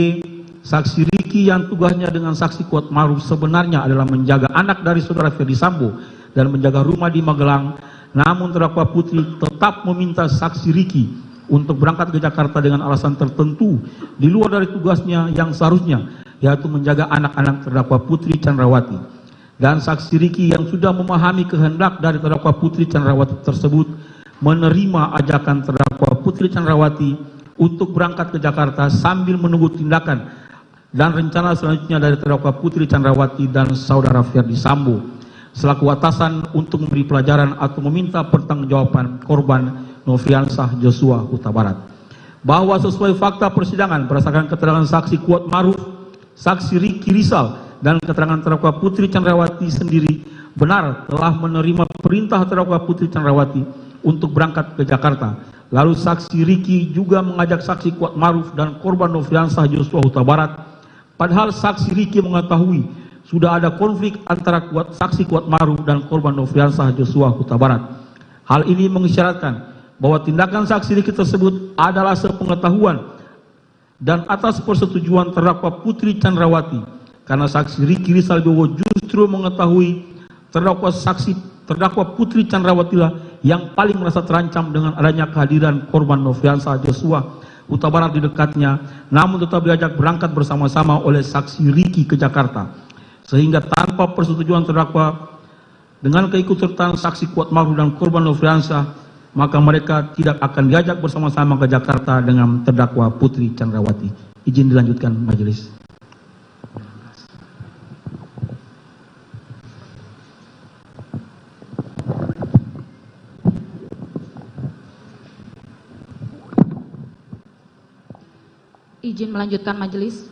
saksi Riki yang tugasnya dengan saksi Kuat Ma'ruf sebenarnya adalah menjaga anak dari saudara Ferdi Sambo dan menjaga rumah di Magelang, namun terdakwa Putri tetap meminta saksi Riki untuk berangkat ke Jakarta dengan alasan tertentu di luar dari tugasnya yang seharusnya, yaitu menjaga anak-anak terdakwa Putri Chandrawati. Dan saksi Riki yang sudah memahami kehendak dari terdakwa Putri Chandrawati tersebut menerima ajakan terdakwa Putri Chandrawati untuk berangkat ke Jakarta sambil menunggu tindakan dan rencana selanjutnya dari terdakwa Putri Chandrawati dan saudara Ferdi Sambo selaku atasan untuk memberi pelajaran atau meminta pertanggungjawaban korban Nofriansah Joshua Huta Barat. Bahwa sesuai fakta persidangan berdasarkan keterangan saksi Kuat Ma'ruf, saksi Riki Rizal, dan keterangan terdakwa Putri Chandrawati sendiri benar telah menerima perintah terdakwa Putri Chandrawati untuk berangkat ke Jakarta. Lalu saksi Riki juga mengajak saksi Kuat Ma'ruf dan korban Nofriansah Joshua Huta Barat, padahal saksi Riki mengetahui sudah ada konflik antara saksi Kuat Ma'ruf dan korban Nofriansah Joshua Huta Barat. Hal ini mengisyaratkan bahwa tindakan saksi Riki tersebut adalah sepengetahuan dan atas persetujuan terdakwa Putri Chandrawati, karena saksi Riki Rizal Wibowo justru mengetahui terdakwa Putri Chandrawati lah yang paling merasa terancam dengan adanya kehadiran korban Nofriansah Joshua Huta Barat di dekatnya, namun tetap diajak berangkat bersama-sama oleh saksi Riki ke Jakarta. Sehingga tanpa persetujuan terdakwa dengan keikutsertaan saksi Kuat Ma'ruf dan korban Nofriansah, maka mereka tidak akan diajak bersama-sama ke Jakarta dengan terdakwa Putri Chandrawati. Izin dilanjutkan majelis. Izin melanjutkan majelis.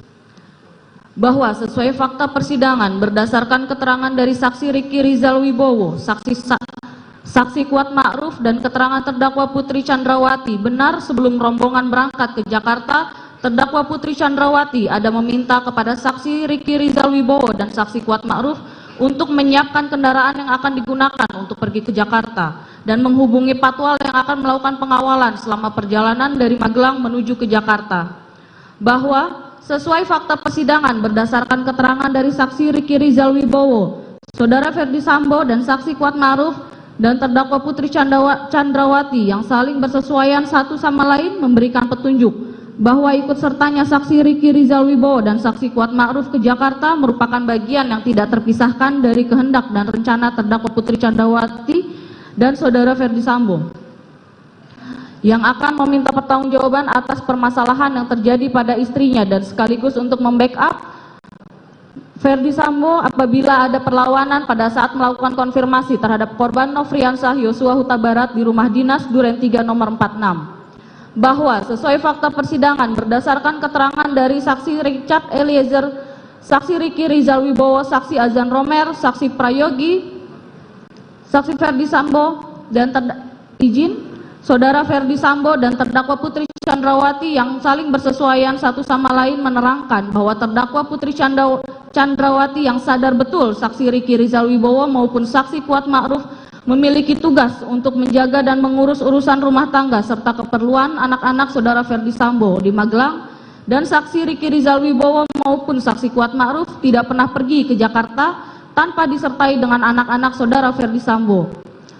Bahwa sesuai fakta persidangan berdasarkan keterangan dari saksi Riki Rizal Wibowo, saksi Kuat Ma'ruf, dan keterangan terdakwa Putri Chandrawati benar sebelum rombongan berangkat ke Jakarta, terdakwa Putri Chandrawati ada meminta kepada saksi Riki Rizal Wibowo dan saksi Kuat Ma'ruf untuk menyiapkan kendaraan yang akan digunakan untuk pergi ke Jakarta dan menghubungi patwal yang akan melakukan pengawalan selama perjalanan dari Magelang menuju ke Jakarta. Bahwa sesuai fakta persidangan berdasarkan keterangan dari saksi Riki Rizal Wibowo, saudara Ferdi Sambo dan saksi Kuat Ma'ruf dan terdakwa Putri Chandrawati yang saling bersesuaian satu sama lain memberikan petunjuk bahwa ikut sertanya saksi Riki Rizal Wibowo dan saksi Kuat Ma'ruf ke Jakarta merupakan bagian yang tidak terpisahkan dari kehendak dan rencana terdakwa Putri Chandrawati dan saudara Ferdi Sambo yang akan meminta pertanggungjawaban atas permasalahan yang terjadi pada istrinya dan sekaligus untuk membackup Ferdi Sambo apabila ada perlawanan pada saat melakukan konfirmasi terhadap korban Nofriansah Joshua Huta Barat di rumah dinas Duren 3 nomor 46. Bahwa sesuai fakta persidangan berdasarkan keterangan dari saksi Richard Eliezer, saksi Riki Rizal Wibowo, saksi Azan Romer, saksi Prayogi, saksi Ferdi Sambo dan saudara Ferdi Sambo dan terdakwa Putri Chandrawati yang saling bersesuaian satu sama lain menerangkan bahwa terdakwa Putri Chandrawati yang sadar betul saksi Riki Rizal Wibowo maupun saksi Kuat Ma'ruf memiliki tugas untuk menjaga dan mengurus urusan rumah tangga serta keperluan anak-anak saudara Ferdi Sambo di Magelang, dan saksi Riki Rizal Wibowo maupun saksi Kuat Ma'ruf tidak pernah pergi ke Jakarta tanpa disertai dengan anak-anak saudara Ferdi Sambo,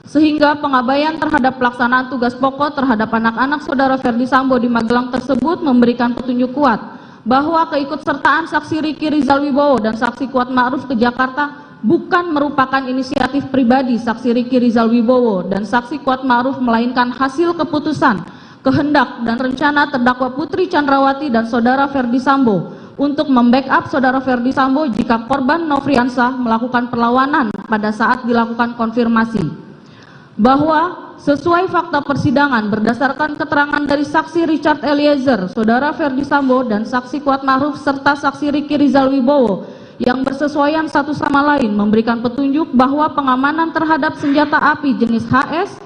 sehingga pengabaian terhadap pelaksanaan tugas pokok terhadap anak-anak saudara Ferdi Sambo di Magelang tersebut memberikan petunjuk kuat bahwa keikutsertaan saksi Riki Rizal Wibowo dan saksi Kuat Ma'ruf ke Jakarta bukan merupakan inisiatif pribadi saksi Riki Rizal Wibowo dan saksi Kuat Ma'ruf, melainkan hasil keputusan, kehendak, dan rencana terdakwa Putri Chandrawati dan saudara Ferdi Sambo untuk membackup saudara Ferdi Sambo jika korban Nofriansah melakukan perlawanan pada saat dilakukan konfirmasi. Bahwa sesuai fakta persidangan berdasarkan keterangan dari saksi Richard Eliezer, saudara Ferdi Sambo dan saksi Kuat Ma'ruf serta saksi Riki Rizal Wibowo yang bersesuaian satu sama lain memberikan petunjuk bahwa pengamanan terhadap senjata api jenis HS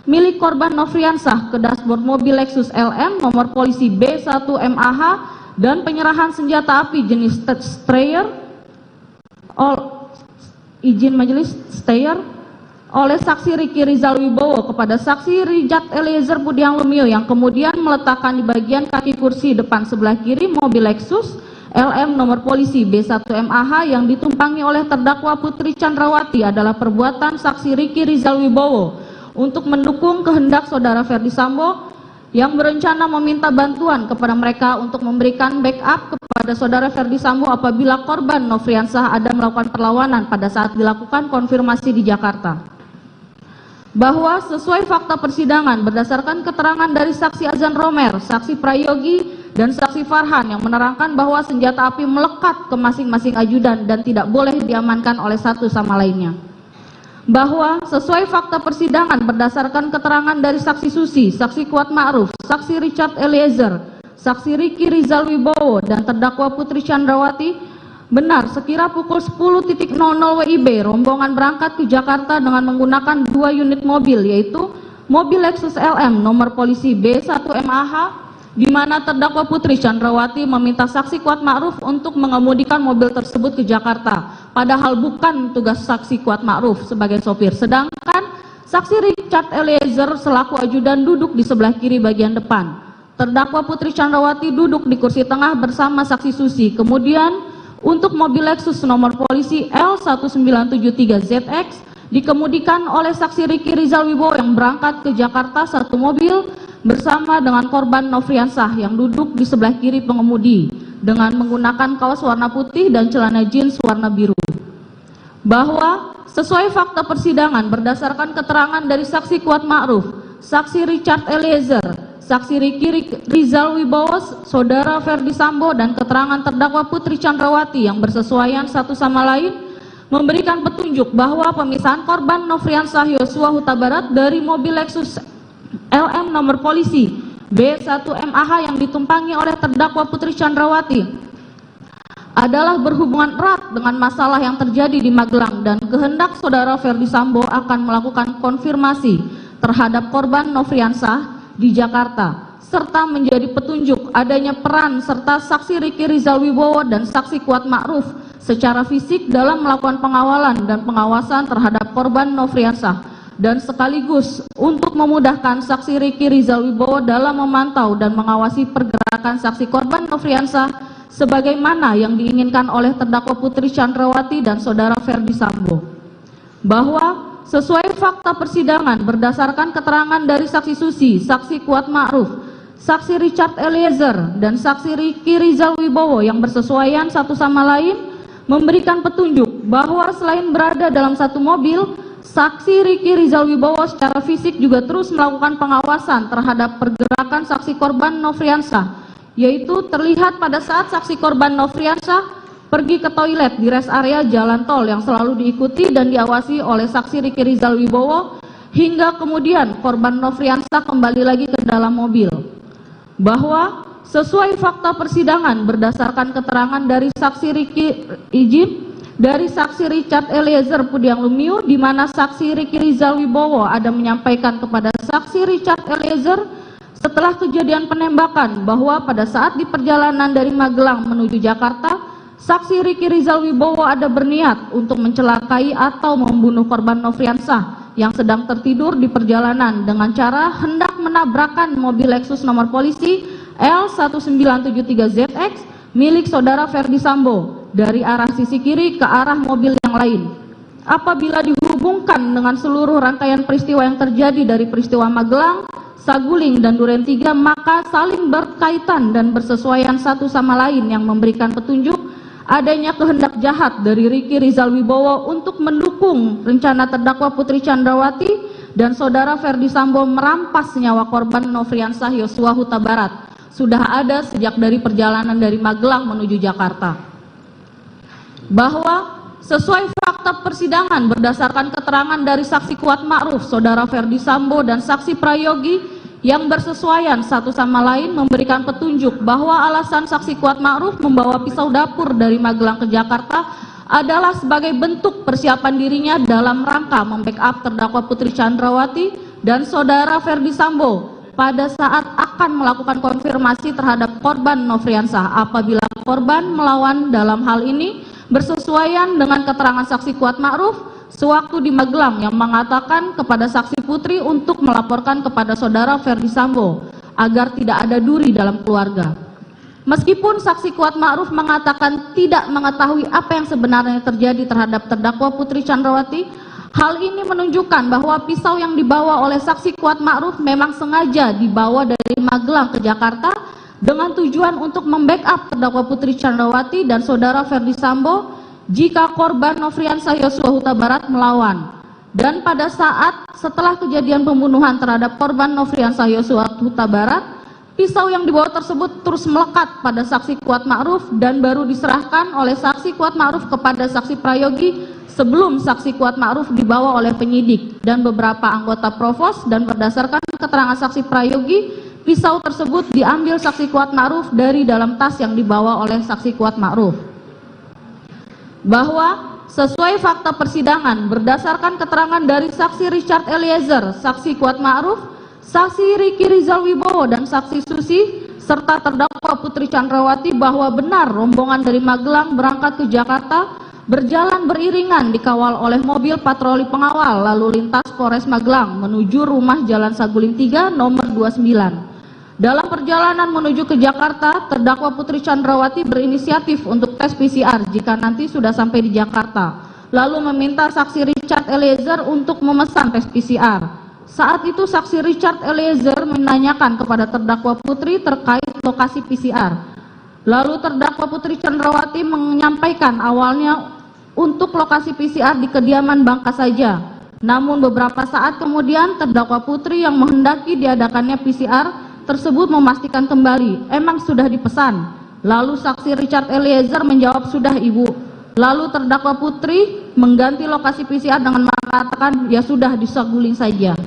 milik korban Nofriansah ke dashboard mobil Lexus LM nomor polisi B1MAH dan penyerahan senjata api jenis Steyr oleh saksi Riki Rizal Wibowo kepada saksi Richard Eliezer Budiang Lumiu yang kemudian meletakkan di bagian kaki kursi depan sebelah kiri mobil Lexus LM nomor polisi B1MAH yang ditumpangi oleh terdakwa Putri Chandrawati adalah perbuatan saksi Riki Rizal Wibowo untuk mendukung kehendak saudara Ferdi Sambo yang berencana meminta bantuan kepada mereka untuk memberikan backup kepada saudara Ferdi Sambo apabila korban Nofriansah ada melakukan perlawanan pada saat dilakukan konfirmasi di Jakarta. Bahwa sesuai fakta persidangan berdasarkan keterangan dari saksi Azan Romer, saksi Prayogi, dan saksi Farhan yang menerangkan bahwa senjata api melekat ke masing-masing ajudan dan tidak boleh diamankan oleh satu sama lainnya. Bahwa sesuai fakta persidangan berdasarkan keterangan dari saksi Susi, saksi Kuat Ma'ruf, saksi Richard Eliezer, saksi Riki Rizal Wibowo, dan terdakwa Putri Chandrawati, benar sekira pukul 10.00 WIB rombongan berangkat ke Jakarta dengan menggunakan 2 unit mobil, yaitu mobil Lexus LM nomor polisi B1MAH, di mana terdakwa Putri Chandrawati meminta saksi Kuat Ma'ruf untuk mengemudikan mobil tersebut ke Jakarta, padahal bukan tugas saksi Kuat Ma'ruf sebagai sopir. Sedangkan saksi Richard Eliezer selaku ajudan duduk di sebelah kiri bagian depan. Terdakwa Putri Chandrawati duduk di kursi tengah bersama saksi Susi. Kemudian untuk mobil Lexus nomor polisi L1973ZX dikemudikan oleh saksi Riki Rizal Wibowo yang berangkat ke Jakarta satu mobil bersama dengan korban Nofriansah yang duduk di sebelah kiri pengemudi dengan menggunakan kaos warna putih dan celana jeans warna biru. Bahwa sesuai fakta persidangan berdasarkan keterangan dari saksi Kuat Ma'ruf, saksi Richard Eliezer, saksi Riki Rizal Wibowo, saudara Ferdi Sambo, dan keterangan terdakwa Putri Chandrawati yang bersesuaian satu sama lain memberikan petunjuk bahwa pemisahan korban Nofriansah Yosua Huta Barat dari mobil Lexus LM nomor polisi B1MAH yang ditumpangi oleh terdakwa Putri Chandrawati adalah berhubungan erat dengan masalah yang terjadi di Magelang dan kehendak saudara Ferdi Sambo akan melakukan konfirmasi terhadap korban Nofriansah di Jakarta, serta menjadi petunjuk adanya peran serta saksi Riki Rizal Wibowo dan saksi Kuat Ma'ruf secara fisik dalam melakukan pengawalan dan pengawasan terhadap korban Nofriansah, dan sekaligus untuk memudahkan saksi Riki Rizal Wibowo dalam memantau dan mengawasi pergerakan saksi korban Nofriansah sebagaimana yang diinginkan oleh terdakwa Putri Chandrawati dan saudara Ferdi Sambo. Bahwa sesuai fakta persidangan berdasarkan keterangan dari saksi Susi, saksi Kuat Ma'ruf, saksi Richard Eliezer, dan saksi Riki Rizal Wibowo yang bersesuaian satu sama lain memberikan petunjuk bahwa selain berada dalam satu mobil, saksi Riki Rizal Wibowo secara fisik juga terus melakukan pengawasan terhadap pergerakan saksi korban Nofriansah, yaitu terlihat pada saat saksi korban Nofriansah pergi ke toilet di rest area jalan tol yang selalu diikuti dan diawasi oleh saksi Riki Rizal Wibowo hingga kemudian korban Nofriansah kembali lagi ke dalam mobil. Bahwa sesuai fakta persidangan berdasarkan keterangan dari saksi Richard Eliezer Budiang Lumiu, di mana saksi Riki Rizal Wibowo ada menyampaikan kepada saksi Richard Eliezer setelah kejadian penembakan bahwa pada saat di perjalanan dari Magelang menuju Jakarta, saksi Riki Rizal Wibowo ada berniat untuk mencelakai atau membunuh korban Nofriansah yang sedang tertidur di perjalanan dengan cara hendak menabrakkan mobil Lexus nomor polisi L1973ZX milik saudara Ferdi Sambo dari arah sisi kiri ke arah mobil yang lain. Apabila dihubungkan dengan seluruh rangkaian peristiwa yang terjadi dari peristiwa Magelang, Saguling, dan Duren 3, maka saling berkaitan dan bersesuaian satu sama lain yang memberikan petunjuk adanya kehendak jahat dari Riki Rizal Wibowo untuk mendukung rencana terdakwa Putri Chandrawati dan saudara Ferdi Sambo merampas nyawa korban Nofriansah Yosua Huta Barat sudah ada sejak dari perjalanan dari Magelang menuju Jakarta. Bahwa sesuai fakta persidangan berdasarkan keterangan dari saksi Kuat Ma'ruf, saudara Ferdi Sambo, dan saksi Prayogi yang bersesuaian satu sama lain memberikan petunjuk bahwa alasan saksi Kuat Ma'ruf membawa pisau dapur dari Magelang ke Jakarta adalah sebagai bentuk persiapan dirinya dalam rangka membackup terdakwa Putri Chandrawati dan saudara Ferdi Sambo pada saat akan melakukan konfirmasi terhadap korban Nofriansah apabila korban melawan. Dalam hal ini bersesuaian dengan keterangan saksi Kuat Ma'ruf sewaktu di Magelang yang mengatakan kepada saksi Putri untuk melaporkan kepada saudara Ferdi Sambo agar tidak ada duri dalam keluarga. Meskipun saksi Kuat Ma'ruf mengatakan tidak mengetahui apa yang sebenarnya terjadi terhadap terdakwa Putri Chandrawati, hal ini menunjukkan bahwa pisau yang dibawa oleh saksi Kuat Ma'ruf memang sengaja dibawa dari Magelang ke Jakarta dengan tujuan untuk membackup terdakwa Putri Chandrawati dan saudara Ferdi Sambo jika korban Nofriansah Yosua Huta Barat melawan. Dan pada saat setelah kejadian pembunuhan terhadap korban Nofriansah Yosua Huta Barat, pisau yang dibawa tersebut terus melekat pada saksi Kuat Ma'ruf dan baru diserahkan oleh saksi Kuat Ma'ruf kepada saksi Prayogi sebelum saksi Kuat Ma'ruf dibawa oleh penyidik dan beberapa anggota Provos. Dan berdasarkan keterangan saksi Prayogi, pisau tersebut diambil saksi Kuat Ma'ruf dari dalam tas yang dibawa oleh saksi Kuat Ma'ruf. Bahwa sesuai fakta persidangan berdasarkan keterangan dari saksi Richard Eliezer, saksi Kuat Ma'ruf, saksi Riki Rizal Wibowo dan saksi Susi serta terdakwa Putri Chandrawati bahwa benar rombongan dari Magelang berangkat ke Jakarta berjalan beriringan dikawal oleh mobil patroli pengawal lalu lintas Polres Magelang menuju rumah Jalan Saguling 3 nomor 29. Dalam perjalanan menuju ke Jakarta, terdakwa Putri Chandrawati berinisiatif untuk tes PCR jika nanti sudah sampai di Jakarta, lalu meminta saksi Richard Eliezer untuk memesan tes PCR. Saat itu saksi Richard Eliezer menanyakan kepada terdakwa Putri terkait lokasi PCR. Lalu terdakwa Putri Chandrawati menyampaikan awalnya untuk lokasi PCR di kediaman Bangka saja. Namun beberapa saat kemudian terdakwa Putri yang menghendaki diadakannya PCR tersebut memastikan kembali, emang sudah dipesan. Lalu saksi Richard Eliezer menjawab, sudah Ibu. Lalu terdakwa Putri mengganti lokasi PCR dengan mengatakan, ya sudah di Saguling saja.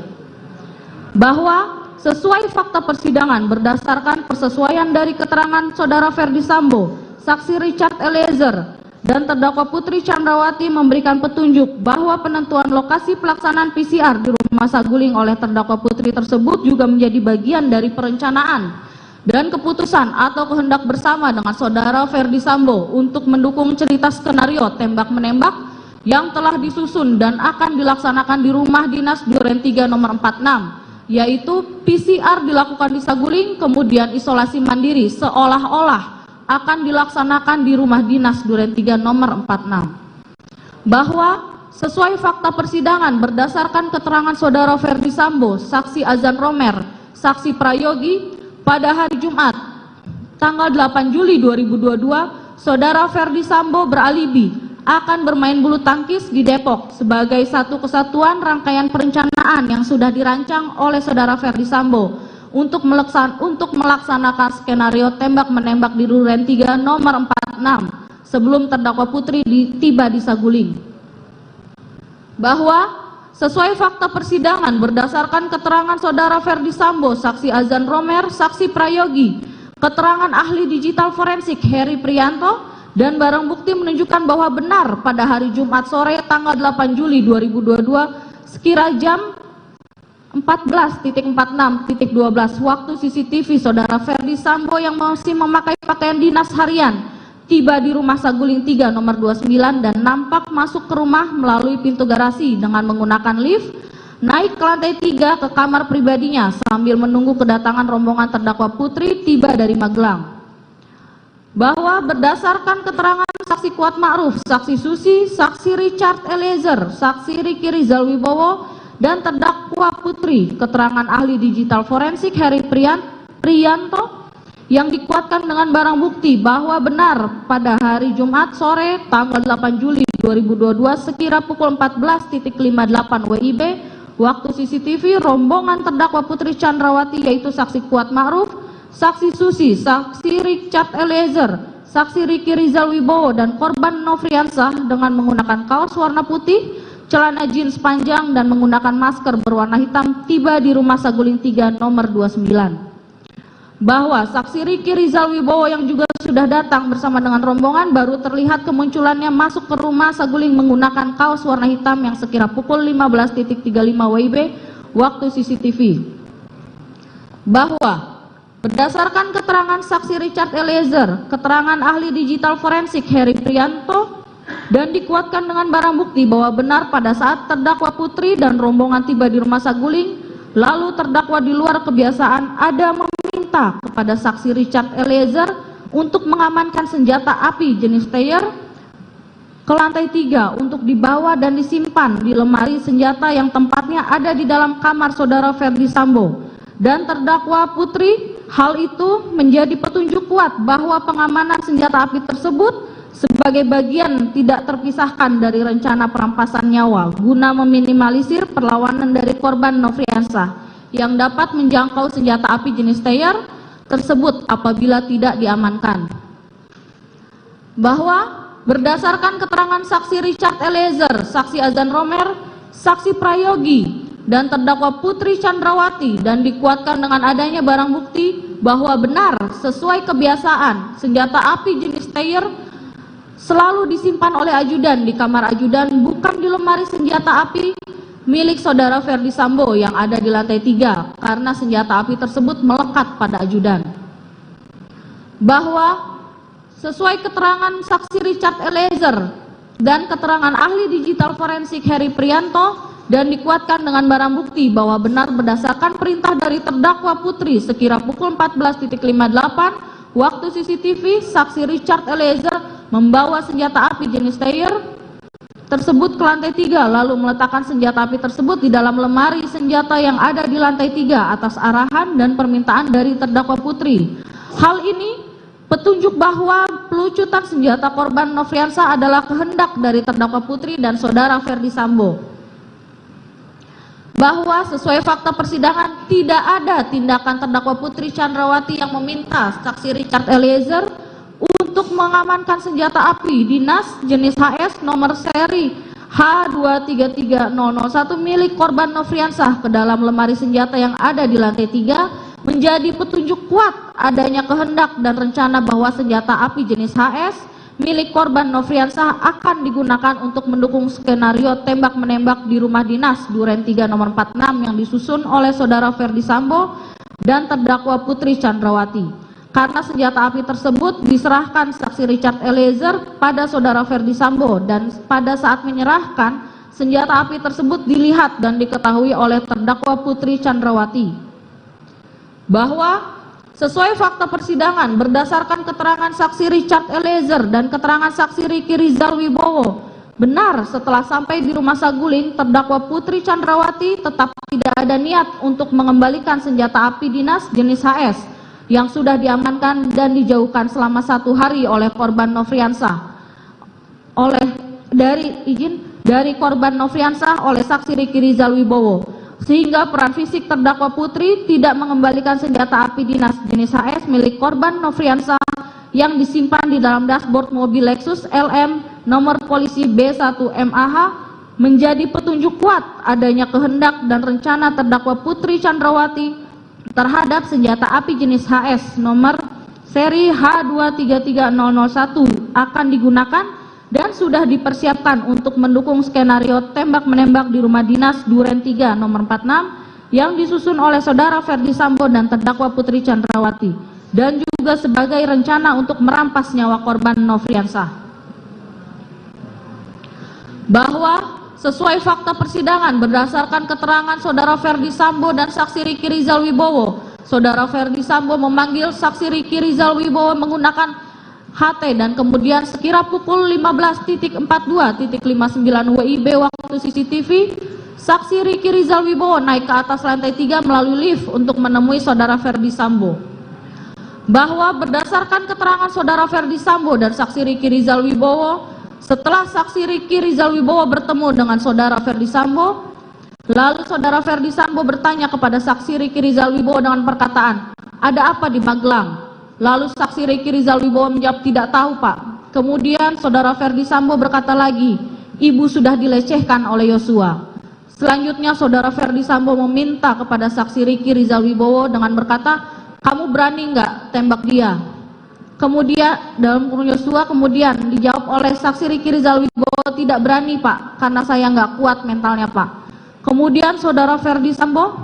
Bahwa sesuai fakta persidangan berdasarkan persesuaian dari keterangan saudara Ferdi Sambo, saksi Richard Eliezer, dan terdakwa Putri Chandrawati memberikan petunjuk bahwa penentuan lokasi pelaksanaan PCR di rumah Saguling oleh terdakwa Putri tersebut juga menjadi bagian dari perencanaan dan keputusan atau kehendak bersama dengan saudara Ferdi Sambo untuk mendukung cerita skenario tembak-menembak yang telah disusun dan akan dilaksanakan di rumah dinas Duren 3 nomor 46, yaitu PCR dilakukan di Saguling, kemudian isolasi mandiri seolah-olah akan dilaksanakan di rumah dinas Duren 3 nomor 46. Bahwa sesuai fakta persidangan berdasarkan keterangan saudara Ferdi Sambo, saksi Azan Romer, saksi Prayogi, pada hari Jumat tanggal 8 Juli 2022, saudara Ferdi Sambo beralibi akan bermain bulu tangkis di Depok sebagai satu kesatuan rangkaian perencanaan yang sudah dirancang oleh saudara Ferdi Sambo untuk melaksanakan skenario tembak-menembak di Duren 3 nomor 46 sebelum terdakwa Putri tiba di Saguling. Bahwa sesuai fakta persidangan berdasarkan keterangan saudara Ferdi Sambo, saksi Azan Romer, saksi Prayogi, keterangan ahli digital forensik Heri Prianto, dan barang bukti menunjukkan bahwa benar pada hari Jumat sore tanggal 8 Juli 2022 sekira jam 14.46.12 waktu CCTV saudara Ferdi Sambo yang masih memakai pakaian dinas harian tiba di rumah Saguling 3 nomor 29 dan nampak masuk ke rumah melalui pintu garasi dengan menggunakan lift naik ke lantai 3 ke kamar pribadinya sambil menunggu kedatangan rombongan terdakwa Putri tiba dari Magelang. Bahwa berdasarkan keterangan saksi Kuat Ma'ruf, saksi Susi, saksi Richard Eliezer, saksi Riki Rizal Wibowo, dan terdakwa Putri, keterangan ahli digital forensik Heri Prianto yang dikuatkan dengan barang bukti bahwa benar pada hari Jumat sore tanggal 8 Juli 2022 sekira pukul 14.58 WIB waktu CCTV rombongan terdakwa Putri Chandrawati yaitu saksi Kuat Ma'ruf, saksi Susi, saksi Richard Eliezer, saksi Riki Rizal Wibowo dan korban Nofriansah dengan menggunakan kaos warna putih, celana jeans panjang dan menggunakan masker berwarna hitam tiba di Rumah Saguling 3 nomor 29. Bahwa saksi Riki Rizal Wibowo yang juga sudah datang bersama dengan rombongan baru terlihat kemunculannya masuk ke Rumah Saguling menggunakan kaos warna hitam yang sekira pukul 15.35 WIB waktu CCTV. Bahwa berdasarkan keterangan saksi Richard Eliezer, keterangan ahli digital forensik Heri Prianto, dan dikuatkan dengan barang bukti bahwa benar pada saat terdakwa Putri dan rombongan tiba di Rumah Saguling, lalu terdakwa di luar kebiasaan ada meminta kepada saksi Richard Eliezer untuk mengamankan senjata api jenis Steyr ke lantai 3 untuk dibawa dan disimpan di lemari senjata yang tempatnya ada di dalam kamar saudara Ferdi Sambo dan terdakwa Putri. Hal itu menjadi petunjuk kuat bahwa pengamanan senjata api tersebut sebagai bagian tidak terpisahkan dari rencana perampasan nyawa guna meminimalisir perlawanan dari korban Nofriansah yang dapat menjangkau senjata api jenis Steyr tersebut apabila tidak diamankan. Bahwa berdasarkan keterangan saksi Richard Eliezer, saksi Azan Romer, saksi Prayogi, dan terdakwa Putri Chandrawati dan dikuatkan dengan adanya barang bukti bahwa benar sesuai kebiasaan senjata api jenis Steyr selalu disimpan oleh ajudan di kamar ajudan, bukan di lemari senjata api milik saudara Ferdi Sambo yang ada di lantai 3 karena senjata api tersebut melekat pada ajudan. Bahwa sesuai keterangan saksi Richard Eliezer dan keterangan ahli digital forensik Heri Prianto dan dikuatkan dengan barang bukti bahwa benar berdasarkan perintah dari terdakwa Putri sekira pukul 14.58 waktu CCTV, saksi Richard Eliezer membawa senjata api jenis Steyr tersebut ke lantai 3 lalu meletakkan senjata api tersebut di dalam lemari senjata yang ada di lantai 3 atas arahan dan permintaan dari terdakwa Putri. Hal ini petunjuk bahwa pelucutan senjata korban Nofriansah adalah kehendak dari terdakwa Putri dan saudara Ferdi Sambo. Bahwa sesuai fakta persidangan tidak ada tindakan terdakwa Putri Chandrawati yang meminta saksi Richard Eliezer untuk mengamankan senjata api dinas jenis HS nomor seri H233001 milik korban Nofriansah ke dalam lemari senjata yang ada di lantai 3 menjadi petunjuk kuat adanya kehendak dan rencana bahwa senjata api jenis HS milik korban Nofriansah akan digunakan untuk mendukung skenario tembak-menembak di rumah dinas Duren 3 nomor 46 yang disusun oleh saudara Ferdi Sambo dan terdakwa Putri Chandrawati. Karena senjata api tersebut diserahkan saksi Richard Eliezer pada saudara Ferdi Sambo dan pada saat menyerahkan senjata api tersebut dilihat dan diketahui oleh terdakwa Putri Chandrawati. Bahwa sesuai fakta persidangan berdasarkan keterangan saksi Richard Eliezer dan keterangan saksi Riki Rizal Wibowo, benar setelah sampai di Rumah Saguling terdakwa Putri Chandrawati tetap tidak ada niat untuk mengembalikan senjata api dinas jenis HS yang sudah diamankan dan dijauhkan selama 1 hari oleh korban Nofriansah dari korban Nofriansah oleh saksi Riki Rizal Wibowo, sehingga peran fisik terdakwa Putri tidak mengembalikan senjata api dinas jenis HS milik korban Nofriansah yang disimpan di dalam dashboard mobil Lexus LM nomor polisi B1MAH menjadi petunjuk kuat adanya kehendak dan rencana terdakwa Putri Chandrawati terhadap senjata api jenis HS nomor seri H233001 akan digunakan dan sudah dipersiapkan untuk mendukung skenario tembak-menembak di rumah dinas Duren 3 nomor 46 yang disusun oleh saudara Ferdi Sambo dan terdakwa Putri Chandrawati dan juga sebagai rencana untuk merampas nyawa korban Nofriansah. Bahwa sesuai fakta persidangan berdasarkan keterangan saudara Ferdi Sambo dan saksi Riki Rizal Wibowo, saudara Ferdi Sambo memanggil saksi Riki Rizal Wibowo menggunakan HT dan kemudian sekira pukul 15.42.59 WIB waktu CCTV, saksi Riki Rizal Wibowo naik ke atas lantai 3 melalui lift untuk menemui saudara Ferdi Sambo. Bahwa berdasarkan keterangan saudara Ferdi Sambo dan saksi Riki Rizal Wibowo, setelah saksi Riki Rizal Wibowo bertemu dengan saudara Ferdi Sambo, lalu saudara Ferdi Sambo bertanya kepada saksi Riki Rizal Wibowo dengan perkataan, "Ada apa di Magelang?" Lalu saksi Riki Rizal Wibowo menjawab, "Tidak tahu, Pak." Kemudian saudara Ferdi Sambo berkata lagi, ibu sudah dilecehkan oleh Yosua. Selanjutnya saudara Ferdi Sambo meminta kepada saksi Riki Rizal Wibowo dengan berkata, kamu berani nggak tembak dia? Kemudian dalam kurung Yosua kemudian dijawab oleh saksi Riki Rizal Wibowo, tidak berani Pak, karena saya nggak kuat mentalnya Pak. Kemudian saudara Ferdi Sambo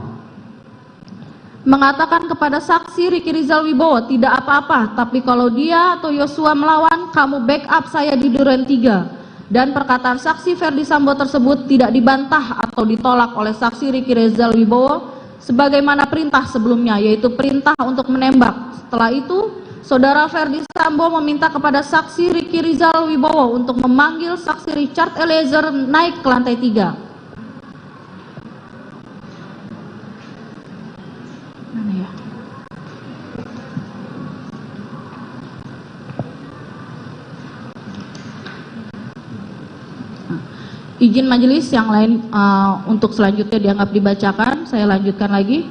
mengatakan kepada saksi Riki Rizal Wibowo, tidak apa-apa, tapi kalau dia atau Yosua melawan, kamu backup saya di Duren 3. Dan perkataan saksi Ferdi Sambo tersebut tidak dibantah atau ditolak oleh saksi Riki Rizal Wibowo sebagaimana perintah sebelumnya, yaitu perintah untuk menembak. Setelah itu, saudara Ferdi Sambo meminta kepada saksi Riki Rizal Wibowo untuk memanggil saksi Richard Eliezer naik ke lantai 3. Izin majelis yang lain untuk selanjutnya dianggap dibacakan, saya lanjutkan lagi.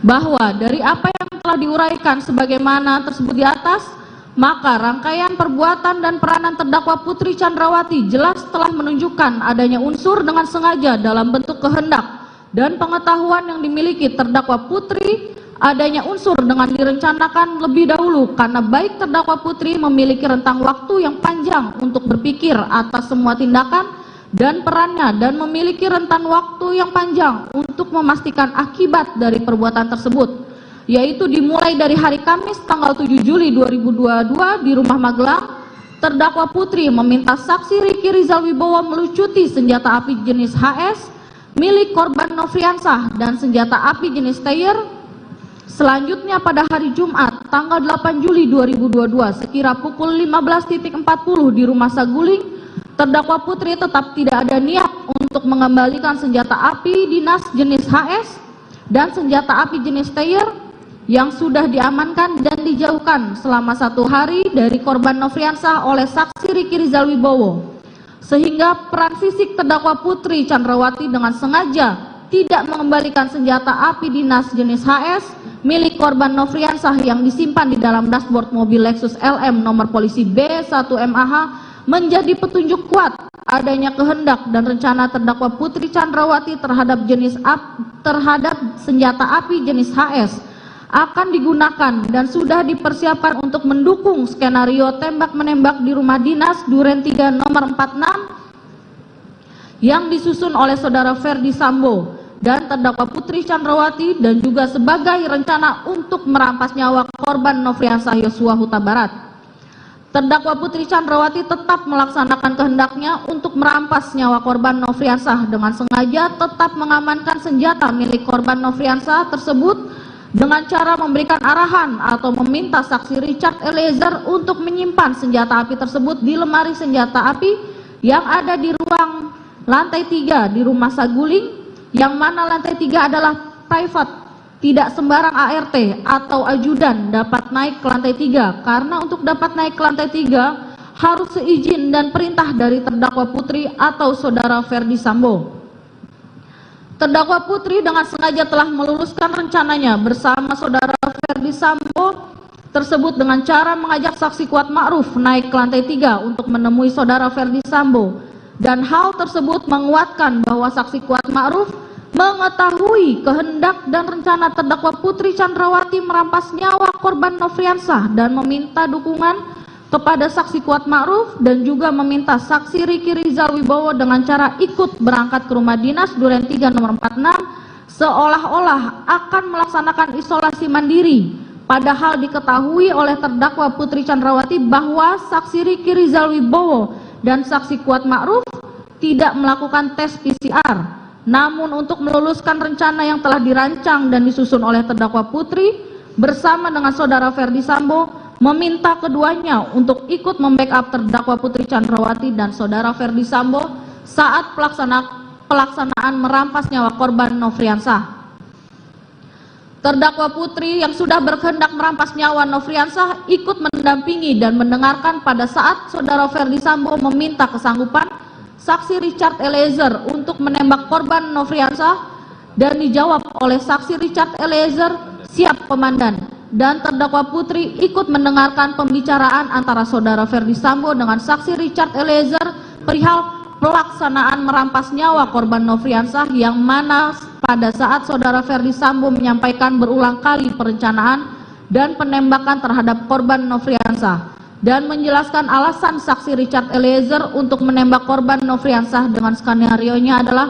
Bahwa dari apa yang telah diuraikan sebagaimana tersebut di atas, maka rangkaian perbuatan dan peranan terdakwa Putri Chandrawati jelas telah menunjukkan adanya unsur dengan sengaja dalam bentuk kehendak dan pengetahuan yang dimiliki terdakwa Putri, adanya unsur dengan direncanakan lebih dahulu karena baik terdakwa Putri memiliki rentang waktu yang panjang untuk berpikir atas semua tindakan dan perannya dan memiliki rentan waktu yang panjang untuk memastikan akibat dari perbuatan tersebut, yaitu dimulai dari hari Kamis tanggal 7 Juli 2022 di Rumah Magelang, terdakwa Putri meminta saksi Riki Rizal Wibowo melucuti senjata api jenis HS milik korban Nofriansah dan senjata api jenis Steyr. Selanjutnya pada hari Jumat tanggal 8 Juli 2022 sekira pukul 15.40 di Rumah Saguling, terdakwa Putri tetap tidak ada niat untuk mengembalikan senjata api dinas jenis HS dan senjata api jenis Steyr yang sudah diamankan dan dijauhkan selama 1 hari dari korban Nofriansah oleh saksi Riki Rizal Wibowo, sehingga peran fisik terdakwa Putri Chandrawati dengan sengaja tidak mengembalikan senjata api dinas jenis HS milik korban Nofriansah yang disimpan di dalam dashboard mobil Lexus LM nomor polisi B1MAH menjadi petunjuk kuat adanya kehendak dan rencana terdakwa Putri Chandrawati terhadap senjata api jenis HS akan digunakan dan sudah dipersiapkan untuk mendukung skenario tembak-menembak di rumah dinas Duren 3 nomor 46 yang disusun oleh saudara Ferdi Sambo dan terdakwa Putri Chandrawati dan juga sebagai rencana untuk merampas nyawa korban Nofriansah Yosua Huta Barat. Terdakwa Putri Chandrawati tetap melaksanakan kehendaknya untuk merampas nyawa korban Nofriansah dengan sengaja tetap mengamankan senjata milik korban Nofriansah tersebut dengan cara memberikan arahan atau meminta saksi Richard Eliezer untuk menyimpan senjata api tersebut di lemari senjata api yang ada di ruang lantai 3 di Rumah Saguling, yang mana lantai 3 adalah private. Tidak sembarang ART atau ajudan dapat naik ke lantai 3 karena untuk dapat naik ke lantai 3 harus seizin dan perintah dari terdakwa Putri atau saudara Ferdi Sambo. Terdakwa Putri dengan sengaja telah meluluskan rencananya bersama saudara Ferdi Sambo tersebut dengan cara mengajak saksi Kuat Ma'ruf naik ke lantai 3 untuk menemui saudara Ferdi Sambo, dan hal tersebut menguatkan bahwa saksi Kuat Ma'ruf mengetahui kehendak dan rencana terdakwa Putri Chandrawati merampas nyawa korban Nofriansah dan meminta dukungan kepada saksi Kuat Ma'ruf dan juga meminta saksi Riki Rizal Wibowo dengan cara ikut berangkat ke rumah dinas Duren 3 nomor 46 seolah-olah akan melaksanakan isolasi mandiri, padahal diketahui oleh terdakwa Putri Chandrawati bahwa saksi Riki Rizal Wibowo dan saksi Kuat Ma'ruf tidak melakukan tes PCR. Namun untuk meluluskan rencana yang telah dirancang dan disusun oleh terdakwa Putri bersama dengan saudara Ferdi Sambo meminta keduanya untuk ikut membackup terdakwa Putri Chandrawati dan saudara Ferdi Sambo saat pelaksanaan merampas nyawa korban Nofriansah. Terdakwa Putri yang sudah berkehendak merampas nyawa Nofriansah ikut mendampingi dan mendengarkan pada saat saudara Ferdi Sambo meminta kesanggupan saksi Richard Eliezer untuk menembak korban Nofriansah dan dijawab oleh saksi Richard Eliezer, siap komandan, dan terdakwa Putri ikut mendengarkan pembicaraan antara saudara Ferdi Sambo dengan saksi Richard Eliezer perihal pelaksanaan merampas nyawa korban Nofriansah, yang mana pada saat saudara Ferdi Sambo menyampaikan berulang kali perencanaan dan penembakan terhadap korban Nofriansah dan menjelaskan alasan saksi Richard Eliezer untuk menembak korban Nofriansah dengan skenario-nya adalah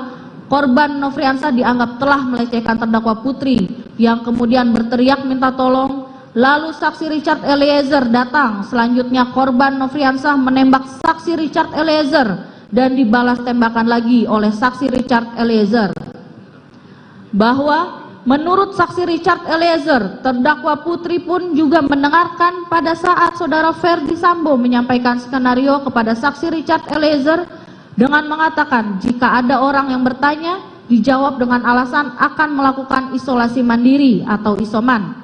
korban Nofriansah dianggap telah melecehkan terdakwa Putri yang kemudian berteriak minta tolong. Lalu saksi Richard Eliezer datang. Selanjutnya korban Nofriansah menembak saksi Richard Eliezer dan dibalas tembakan lagi oleh saksi Richard Eliezer. Bahwa menurut saksi Richard Eliezer, terdakwa Putri pun juga mendengarkan pada saat saudara Ferdi Sambo menyampaikan skenario kepada saksi Richard Eliezer dengan mengatakan jika ada orang yang bertanya, dijawab dengan alasan akan melakukan isolasi mandiri atau isoman.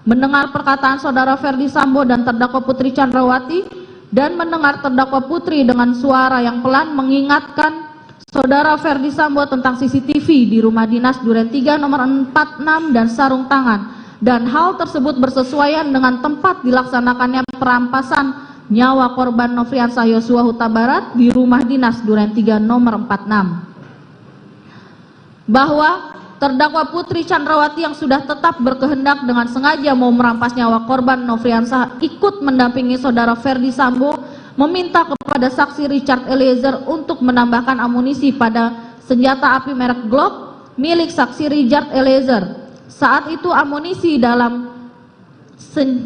Mendengar perkataan saudara Ferdi Sambo dan terdakwa Putri Chandrawati dan mendengar terdakwa Putri dengan suara yang pelan mengingatkan saudara Ferdi Sambo tentang CCTV di rumah dinas Duren 3 nomor 46 dan sarung tangan, dan hal tersebut bersesuaian dengan tempat dilaksanakannya perampasan nyawa korban Nofriansah Yosua Huta Barat di rumah dinas Duren 3 nomor 46. Bahwa terdakwa Putri Chandrawati yang sudah tetap berkehendak dengan sengaja mau merampas nyawa korban Nofriansah ikut mendampingi saudara Ferdi Sambo meminta kepada saksi Richard Eliezer untuk menambahkan amunisi pada senjata api merek Glock milik saksi Richard Eliezer. Saat itu amunisi dalam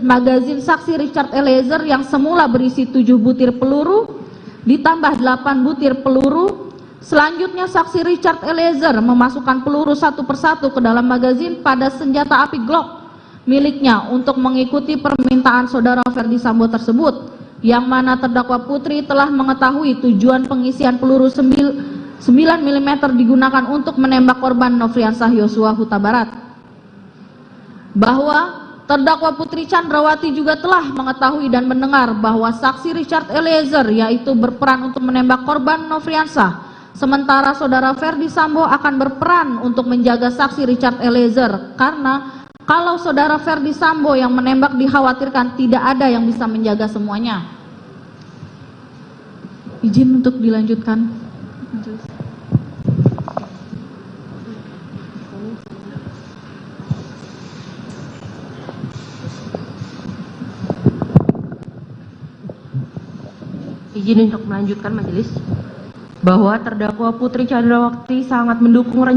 magazin saksi Richard Eliezer yang semula berisi 7 butir peluru ditambah 8 butir peluru. Selanjutnya saksi Richard Eliezer memasukkan peluru satu persatu ke dalam magazin pada senjata api Glock miliknya untuk mengikuti permintaan saudara Ferdi Sambo tersebut, yang mana terdakwa Putri telah mengetahui tujuan pengisian peluru 9 mm digunakan untuk menembak korban Nofriansah Yosua Huta Barat. Bahwa terdakwa Putri Chandrawati juga telah mengetahui dan mendengar bahwa saksi Richard Eliezer yaitu berperan untuk menembak korban Nofriansah, sementara saudara Ferdi Sambo akan berperan untuk menjaga saksi Richard Eliezer, karena kalau saudara Ferdi Sambo yang menembak dikhawatirkan tidak ada yang bisa menjaga semuanya. Izin untuk dilanjutkan. Izin untuk melanjutkan majelis. Bahwa terdakwa Putri Chandrawati sangat mendukung